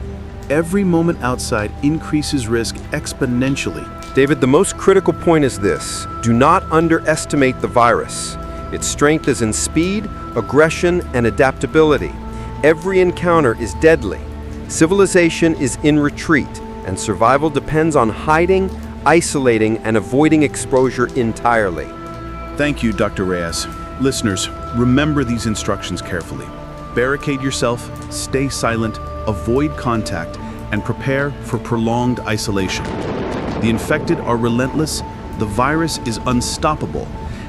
Every moment outside increases risk exponentially. David, the most critical point is this: do not underestimate the virus. Its strength is in speed, aggression, and adaptability. Every encounter is deadly. Civilization is in retreat, and survival depends on hiding, isolating, and avoiding exposure entirely. Thank you, Dr. Reyes. Listeners, remember these instructions carefully. Barricade yourself, stay silent, avoid contact, and prepare for prolonged isolation. The infected are relentless, the virus is unstoppable,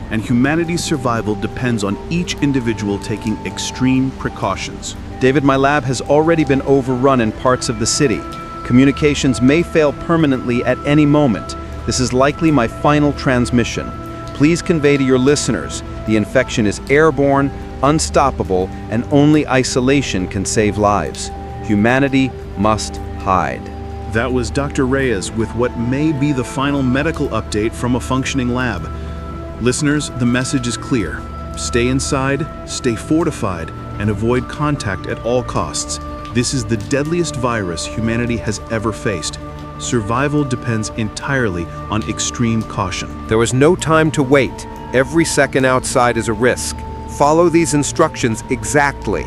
and humanity's survival depends on each individual taking extreme precautions. David, my lab has already been overrun in parts of the city. Communications may fail permanently at any moment. This is likely my final transmission. Please convey to your listeners the infection is airborne, unstoppable, and only isolation can save lives. Humanity must hide. That was Dr. Reyes with what may be the final medical update from a functioning lab. Listeners, the message is clear. Stay inside, stay fortified, and avoid contact at all costs. This is the deadliest virus humanity has ever faced. Survival depends entirely on extreme caution. There was no time to wait. Every second outside is a risk. Follow these instructions exactly.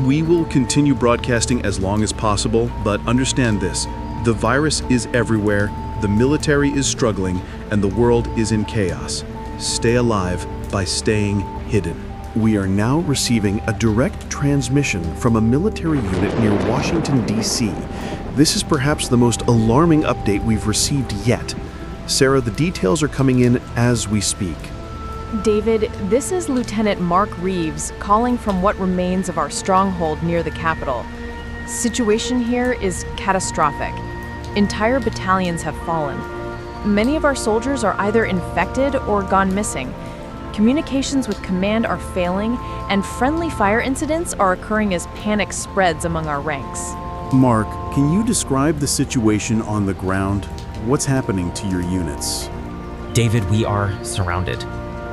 We will continue broadcasting as long as possible, but understand this. The virus is everywhere, the military is struggling, and the world is in chaos. Stay alive by staying hidden. We are now receiving a direct transmission from a military unit near Washington, D.C. This is perhaps the most alarming update we've received yet. Sarah, the details are coming in as we speak. David, this is Lieutenant Mark Reeves calling from what remains of our stronghold near the Capitol. Situation here is catastrophic. Entire battalions have fallen. Many of our soldiers are either infected or gone missing. Communications with command are failing, and friendly fire incidents are occurring as panic spreads among our ranks. Mark, can you describe the situation on the ground? What's happening to your units? David, we are surrounded.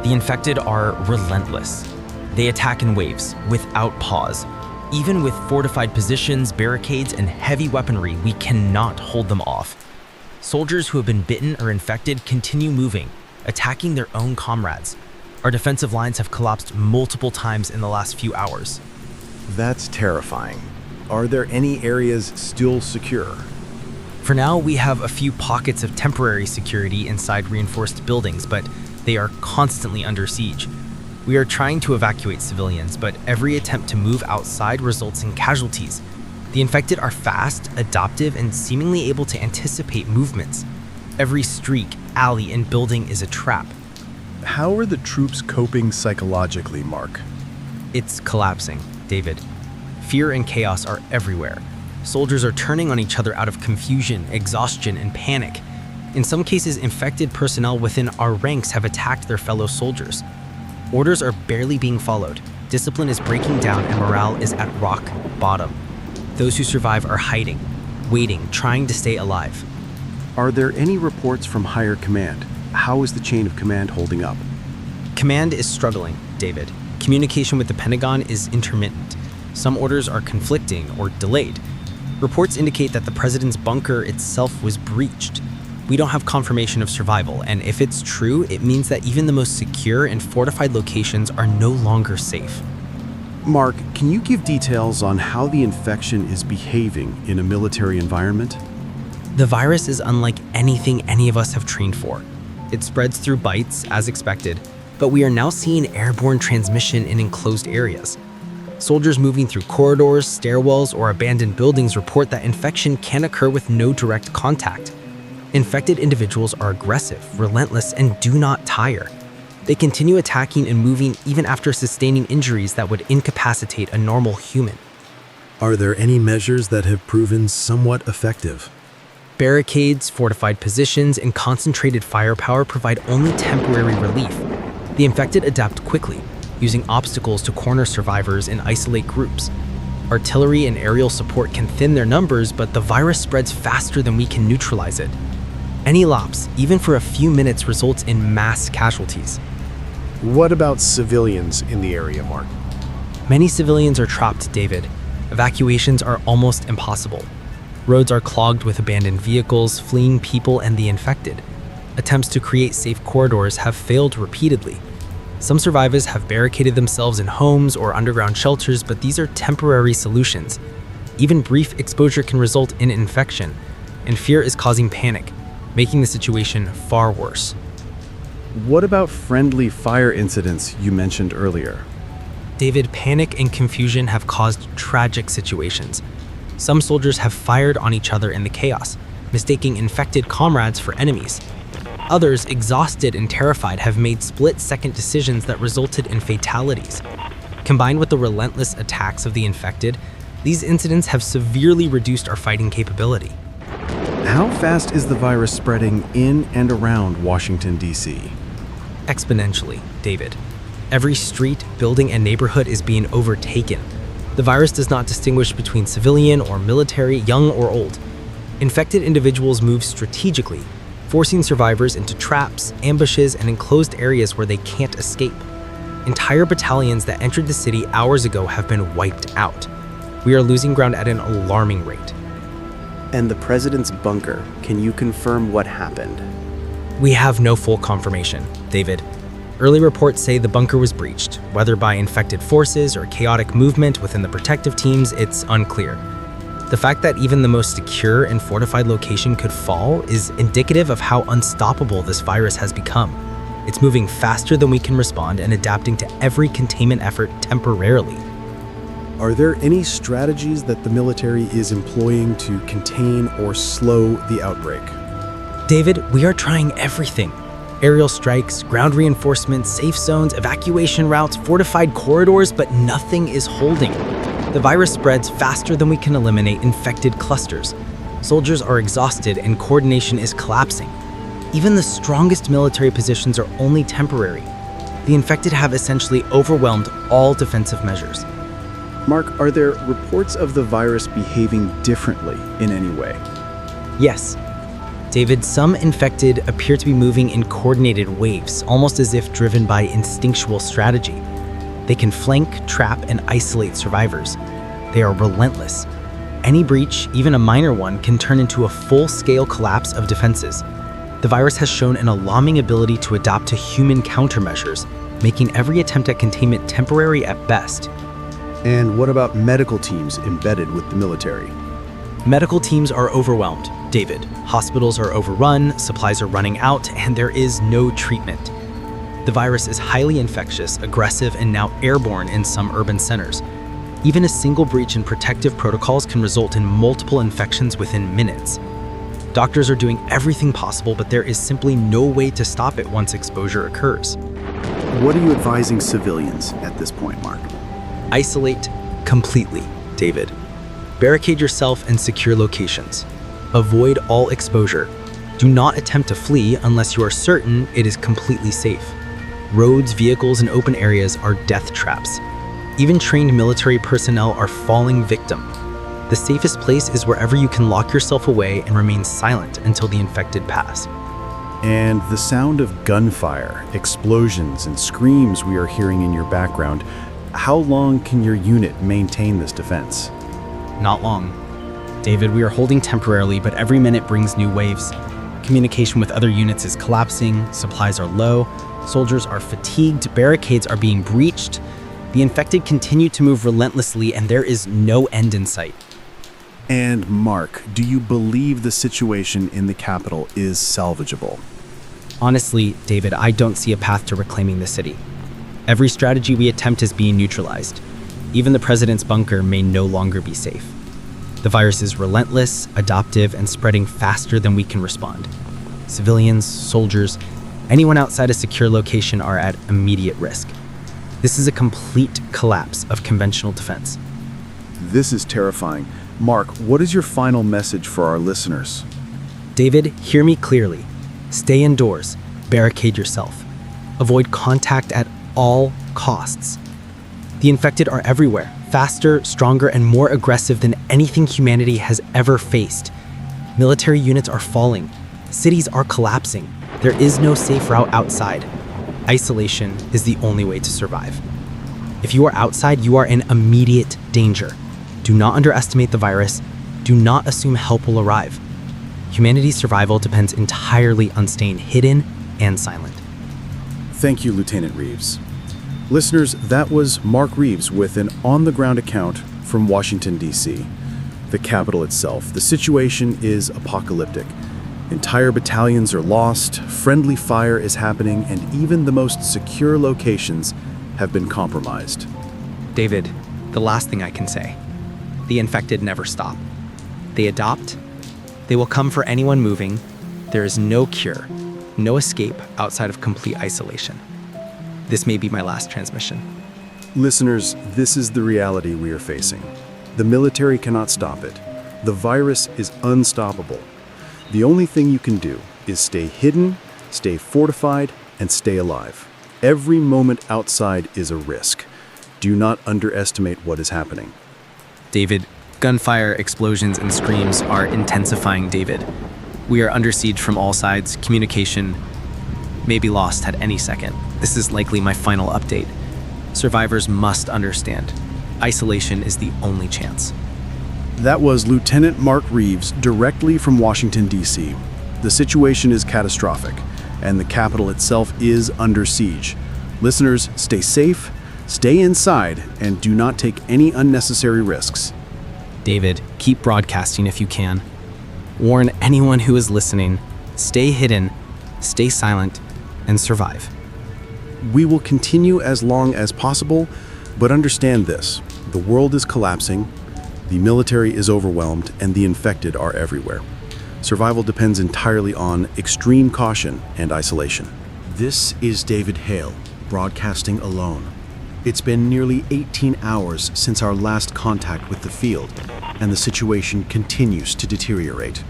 The infected are relentless. They attack in waves, without pause. Even with fortified positions, barricades, and heavy weaponry, we cannot hold them off. Soldiers who have been bitten or infected continue moving, attacking their own comrades. Our defensive lines have collapsed multiple times in the last few hours. That's terrifying. Are there any areas still secure? For now, we have a few pockets of temporary security inside reinforced buildings, but they are constantly under siege. We are trying to evacuate civilians, but every attempt to move outside results in casualties. The infected are fast, adaptive, and seemingly able to anticipate movements. Every street, alley, and building is a trap. How are the troops coping psychologically, Mark? It's collapsing, David. Fear and chaos are everywhere. Soldiers are turning on each other out of confusion, exhaustion, and panic. In some cases, infected personnel within our ranks have attacked their fellow soldiers. Orders are barely being followed. Discipline is breaking down and morale is at rock bottom. Those who survive are hiding, waiting, trying to stay alive. Are there any reports from higher command? How is the chain of command holding up? Command is struggling, David. Communication with the Pentagon is intermittent. Some orders are conflicting or delayed. Reports indicate that the president's bunker itself was breached. We don't have confirmation of survival, and if it's true, it means that even the most secure and fortified locations are no longer safe. Mark, can you give details on how the infection is behaving in a military environment? The virus is unlike anything any of us have trained for. It spreads through bites, as expected, but we are now seeing airborne transmission in enclosed areas. Soldiers moving through corridors, stairwells, or abandoned buildings report that infection can occur with no direct contact. Infected individuals are aggressive, relentless, and do not tire. They continue attacking and moving even after sustaining injuries that would incapacitate a normal human. Are there any measures that have proven somewhat effective? Barricades, fortified positions, and concentrated firepower provide only temporary relief. The infected adapt quickly, using obstacles to corner survivors and isolate groups. Artillery and aerial support can thin their numbers, but the virus spreads faster than we can neutralize it. Any lapse, even for a few minutes, results in mass casualties. What about civilians in the area, Mark? Many civilians are trapped, David. Evacuations are almost impossible. Roads are clogged with abandoned vehicles, fleeing people, and the infected. Attempts to create safe corridors have failed repeatedly. Some survivors have barricaded themselves in homes or underground shelters, but these are temporary solutions. Even brief exposure can result in infection, and fear is causing panic, making the situation far worse. What about friendly fire incidents you mentioned earlier? David, panic and confusion have caused tragic situations. Some soldiers have fired on each other in the chaos, mistaking infected comrades for enemies. Others, exhausted and terrified, have made split-second decisions that resulted in fatalities. Combined with the relentless attacks of the infected, these incidents have severely reduced our fighting capability. How fast is the virus spreading in and around Washington, D.C.? exponentially, David. Every street, building, and neighborhood is being overtaken. The virus does not distinguish between civilian or military, young or old. Infected individuals move strategically, forcing survivors into traps, ambushes, and enclosed areas where they can't escape. Entire battalions that entered the city hours ago have been wiped out. We are losing ground at an alarming rate. And the president's bunker, can you confirm what happened? We have no full confirmation, David. Early reports say the bunker was breached. Whether by infected forces or chaotic movement within the protective teams, it's unclear. The fact that even the most secure and fortified location could fall is indicative of how unstoppable this virus has become. It's moving faster than we can respond and adapting to every containment effort temporarily. Are there any strategies that the military is employing to contain or slow the outbreak? David, we are trying everything. Aerial strikes, ground reinforcements, safe zones, evacuation routes, fortified corridors, but nothing is holding. The virus spreads faster than we can eliminate infected clusters. Soldiers are exhausted and coordination is collapsing. Even the strongest military positions are only temporary. The infected have essentially overwhelmed all defensive measures. Mark, are there reports of the virus behaving differently in any way? Yes. David, some infected appear to be moving in coordinated waves, almost as if driven by instinctual strategy. They can flank, trap, and isolate survivors. They are relentless. Any breach, even a minor one, can turn into a full-scale collapse of defenses. The virus has shown an alarming ability to adapt to human countermeasures, making every attempt at containment temporary at best. And what about medical teams embedded with the military? Medical teams are overwhelmed, David. Hospitals are overrun, supplies are running out, and there is no treatment. The virus is highly infectious, aggressive, and now airborne in some urban centers. Even a single breach in protective protocols can result in multiple infections within minutes. Doctors are doing everything possible, but there is simply no way to stop it once exposure occurs. What are you advising civilians at this point, Mark? Isolate completely, David. Barricade yourself and secure locations. Avoid all exposure. Do not attempt to flee unless you are certain it is completely safe. Roads, vehicles, and open areas are death traps. Even trained military personnel are falling victim. The safest place is wherever you can lock yourself away and remain silent until the infected pass. And the sound of gunfire, explosions, and screams we are hearing in your background, how long can your unit maintain this defense? Not long. David, we are holding temporarily, but every minute brings new waves. Communication with other units is collapsing, supplies are low, soldiers are fatigued, barricades are being breached. The infected continue to move relentlessly, and there is no end in sight. And Mark, do you believe the situation in the capital is salvageable? Honestly, David, I don't see a path to reclaiming the city. Every strategy we attempt is being neutralized. Even the president's bunker may no longer be safe. The virus is relentless, adaptive, and spreading faster than we can respond. Civilians, soldiers, anyone outside a secure location are at immediate risk. This is a complete collapse of conventional defense. This is terrifying. Mark, what is your final message for our listeners? David, hear me clearly. Stay indoors. Barricade yourself. Avoid contact at all costs. The infected are everywhere, faster, stronger, and more aggressive than anything humanity has ever faced. Military units are falling. Cities are collapsing. There is no safe route outside. Isolation is the only way to survive. If you are outside, you are in immediate danger. Do not underestimate the virus. Do not assume help will arrive. Humanity's survival depends entirely on staying hidden and silent. Thank you, Lieutenant Reeves. Listeners, that was Mark Reeves with an on-the-ground account from Washington, D.C., the capital itself. The situation is apocalyptic. Entire battalions are lost, friendly fire is happening, and even the most secure locations have been compromised. David, the last thing I can say. The infected never stop. They adopt. They will come for anyone moving. There is no cure, no escape outside of complete isolation. This may be my last transmission. Listeners, this is the reality we are facing. The military cannot stop it. The virus is unstoppable. The only thing you can do is stay hidden, stay fortified, and stay alive. Every moment outside is a risk. Do not underestimate what is happening. David, gunfire, explosions, and screams are intensifying, David. We are under siege from all sides. Communication may be lost at any second. This is likely my final update. Survivors must understand. Isolation is the only chance. That was Lieutenant Mark Reeves, directly from Washington, D.C. The situation is catastrophic, and the capital itself is under siege. Listeners, stay safe, stay inside, and do not take any unnecessary risks. David, keep broadcasting if you can. Warn anyone who is listening. Stay hidden, stay silent, and survive. We will continue as long as possible, but understand this. The world is collapsing, the military is overwhelmed, and the infected are everywhere. Survival depends entirely on extreme caution and isolation. This is David Hale, broadcasting alone. It's been nearly 18 hours since our last contact with the field, and the situation continues to deteriorate.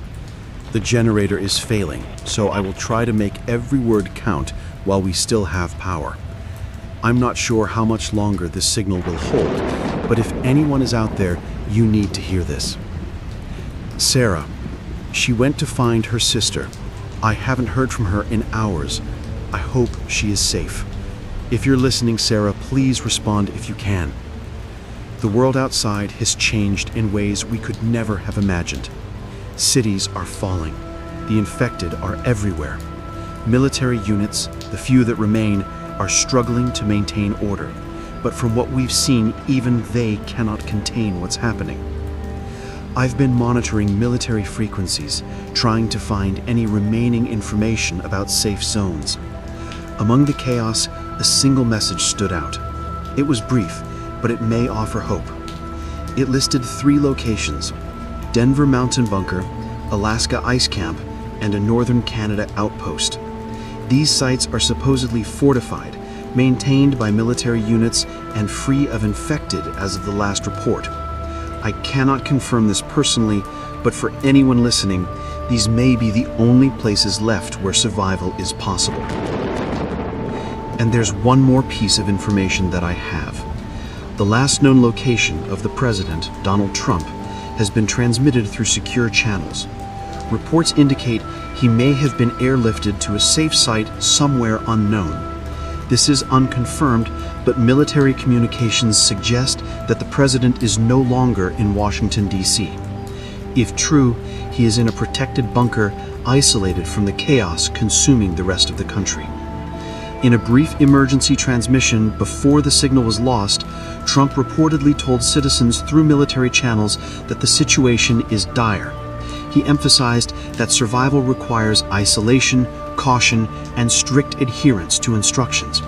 The generator is failing, so I will try to make every word count while we still have power. I'm not sure how much longer this signal will hold, but if anyone is out there, you need to hear this. Sarah, she went to find her sister. I haven't heard from her in hours. I hope she is safe. If you're listening, Sarah, please respond if you can. The world outside has changed in ways we could never have imagined. Cities are falling. The infected are everywhere. Military units, the few that remain, are struggling to maintain order. But from what we've seen, even they cannot contain what's happening. I've been monitoring military frequencies, trying to find any remaining information about safe zones. Among the chaos, a single message stood out. It was brief, but it may offer hope. It listed 3 locations: Denver Mountain Bunker, Alaska Ice Camp, and a Northern Canada outpost. These sites are supposedly fortified, maintained by military units, and free of infected as of the last report. I cannot confirm this personally, but for anyone listening, these may be the only places left where survival is possible. And there's one more piece of information that I have. The last known location of the president, Donald Trump, has been transmitted through secure channels. Reports indicate he may have been airlifted to a safe site somewhere unknown. This is unconfirmed, but military communications suggest that the president is no longer in Washington, D.C. If true, he is in a protected bunker, isolated from the chaos consuming the rest of the country. In a brief emergency transmission before the signal was lost, Trump reportedly told citizens through military channels that the situation is dire. He emphasized that survival requires isolation, caution, and strict adherence to instructions.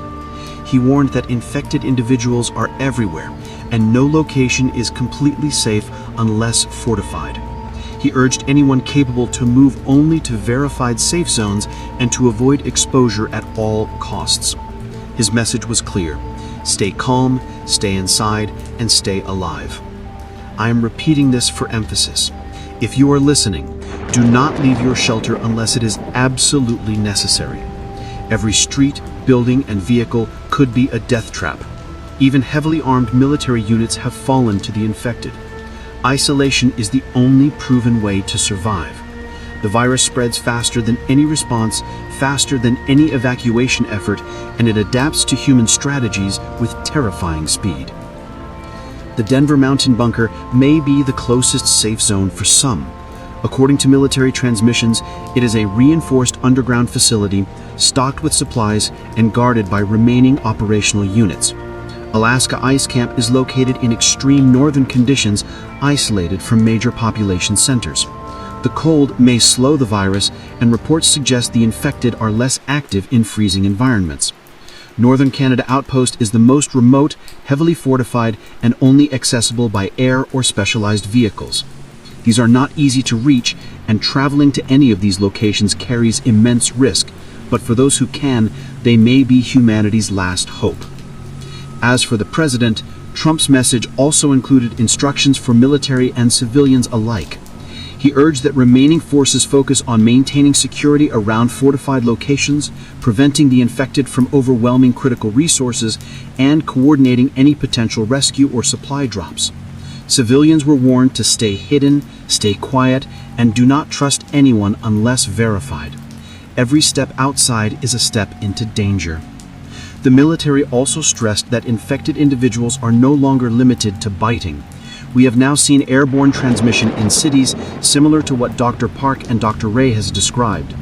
He warned that infected individuals are everywhere, and no location is completely safe unless fortified. He urged anyone capable to move only to verified safe zones and to avoid exposure at all costs. His message was clear: stay calm, stay inside, and stay alive. I am repeating this for emphasis. If you are listening, do not leave your shelter unless it is absolutely necessary. Every street, building, and vehicle could be a death trap. Even heavily armed military units have fallen to the infected. Isolation is the only proven way to survive. The virus spreads faster than any response, faster than any evacuation effort, and it adapts to human strategies with terrifying speed. The Denver Mountain Bunker may be the closest safe zone for some. According to military transmissions, it is a reinforced underground facility, stocked with supplies and guarded by remaining operational units. Alaska Ice Camp is located in extreme northern conditions, isolated from major population centers. The cold may slow the virus, and reports suggest the infected are less active in freezing environments. Northern Canada Outpost is the most remote, heavily fortified, and only accessible by air or specialized vehicles. These are not easy to reach, and traveling to any of these locations carries immense risk, but for those who can, they may be humanity's last hope. As for the president, Trump's message also included instructions for military and civilians alike. He He urged that remaining forces focus on maintaining security around fortified locations, preventing the infected from overwhelming critical resources, and coordinating any potential rescue or supply drops. Civilians were warned to stay hidden, stay quiet, and do not trust anyone unless verified. Every step outside is a step into danger. The military also stressed that infected individuals are no longer limited to biting. We have now seen airborne transmission in cities similar to what Dr. Park and Dr. Ray has described.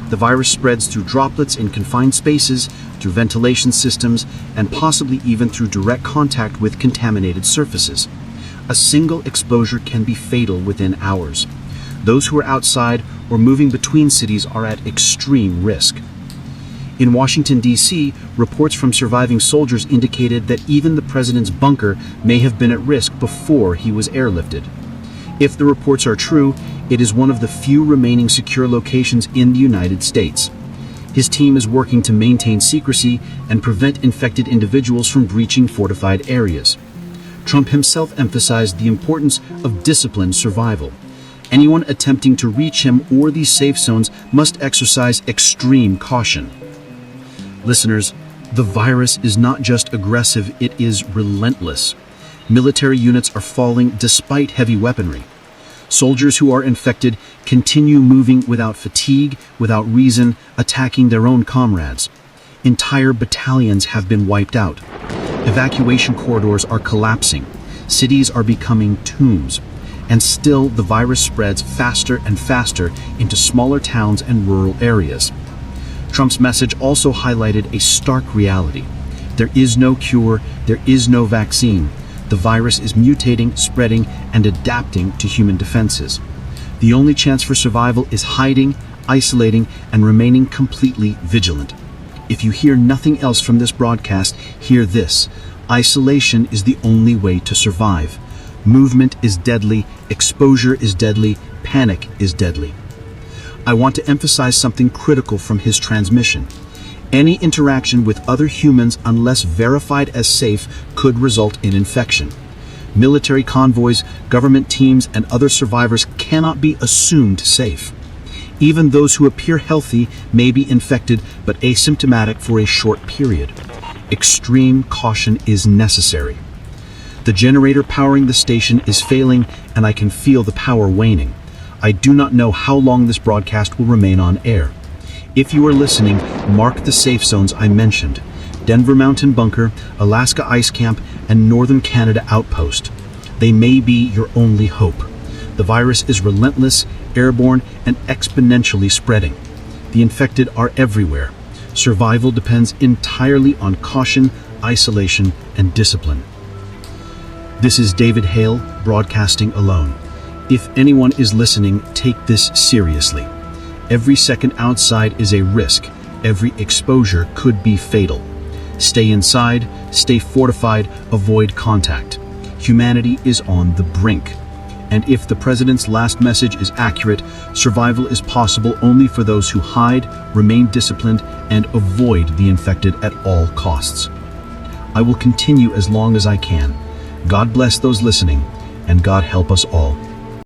The virus spreads through droplets in confined spaces, through ventilation systems, and possibly even through direct contact with contaminated surfaces. A single exposure can be fatal within hours. Those who are outside or moving between cities are at extreme risk. In Washington, D.C., reports from surviving soldiers indicated that even the president's bunker may have been at risk before he was airlifted. If the reports are true, it is one of the few remaining secure locations in the United States. His team is working to maintain secrecy and prevent infected individuals from breaching fortified areas. Trump himself emphasized the importance of disciplined survival. Anyone attempting to reach him or these safe zones must exercise extreme caution. Listeners, the virus is not just aggressive, it is relentless. Military units are falling despite heavy weaponry. Soldiers who are infected continue moving without fatigue, without reason, attacking their own comrades. Entire battalions have been wiped out. Evacuation corridors are collapsing. Cities are becoming tombs. And still, the virus spreads faster and faster into smaller towns and rural areas. Trump's message also highlighted a stark reality. There is no cure, there is no vaccine. The virus is mutating, spreading, and adapting to human defenses. The only chance for survival is hiding, isolating, and remaining completely vigilant. If you hear nothing else from this broadcast, hear this. Isolation is the only way to survive. Movement is deadly, exposure is deadly, panic is deadly. I want to emphasize something critical from his transmission. Any interaction with other humans, unless verified as safe, could result in infection. Military convoys, government teams, and other survivors cannot be assumed safe. Even those who appear healthy may be infected but asymptomatic for a short period. Extreme caution is necessary. The generator powering the station is failing, and I can feel the power waning. I do not know how long this broadcast will remain on air. If you are listening, mark the safe zones I mentioned: Denver Mountain Bunker, Alaska Ice Camp, and Northern Canada Outpost. They may be your only hope. The virus is relentless, airborne, and exponentially spreading. The infected are everywhere. Survival depends entirely on caution, isolation, and discipline. This is David Hale, broadcasting alone. If anyone is listening, take this seriously. Every second outside is a risk. Every exposure could be fatal. Stay inside, stay fortified, avoid contact. Humanity is on the brink. And if the president's last message is accurate, survival is possible only for those who hide, remain disciplined, and avoid the infected at all costs. I will continue as long as I can. God bless those listening, and God help us all.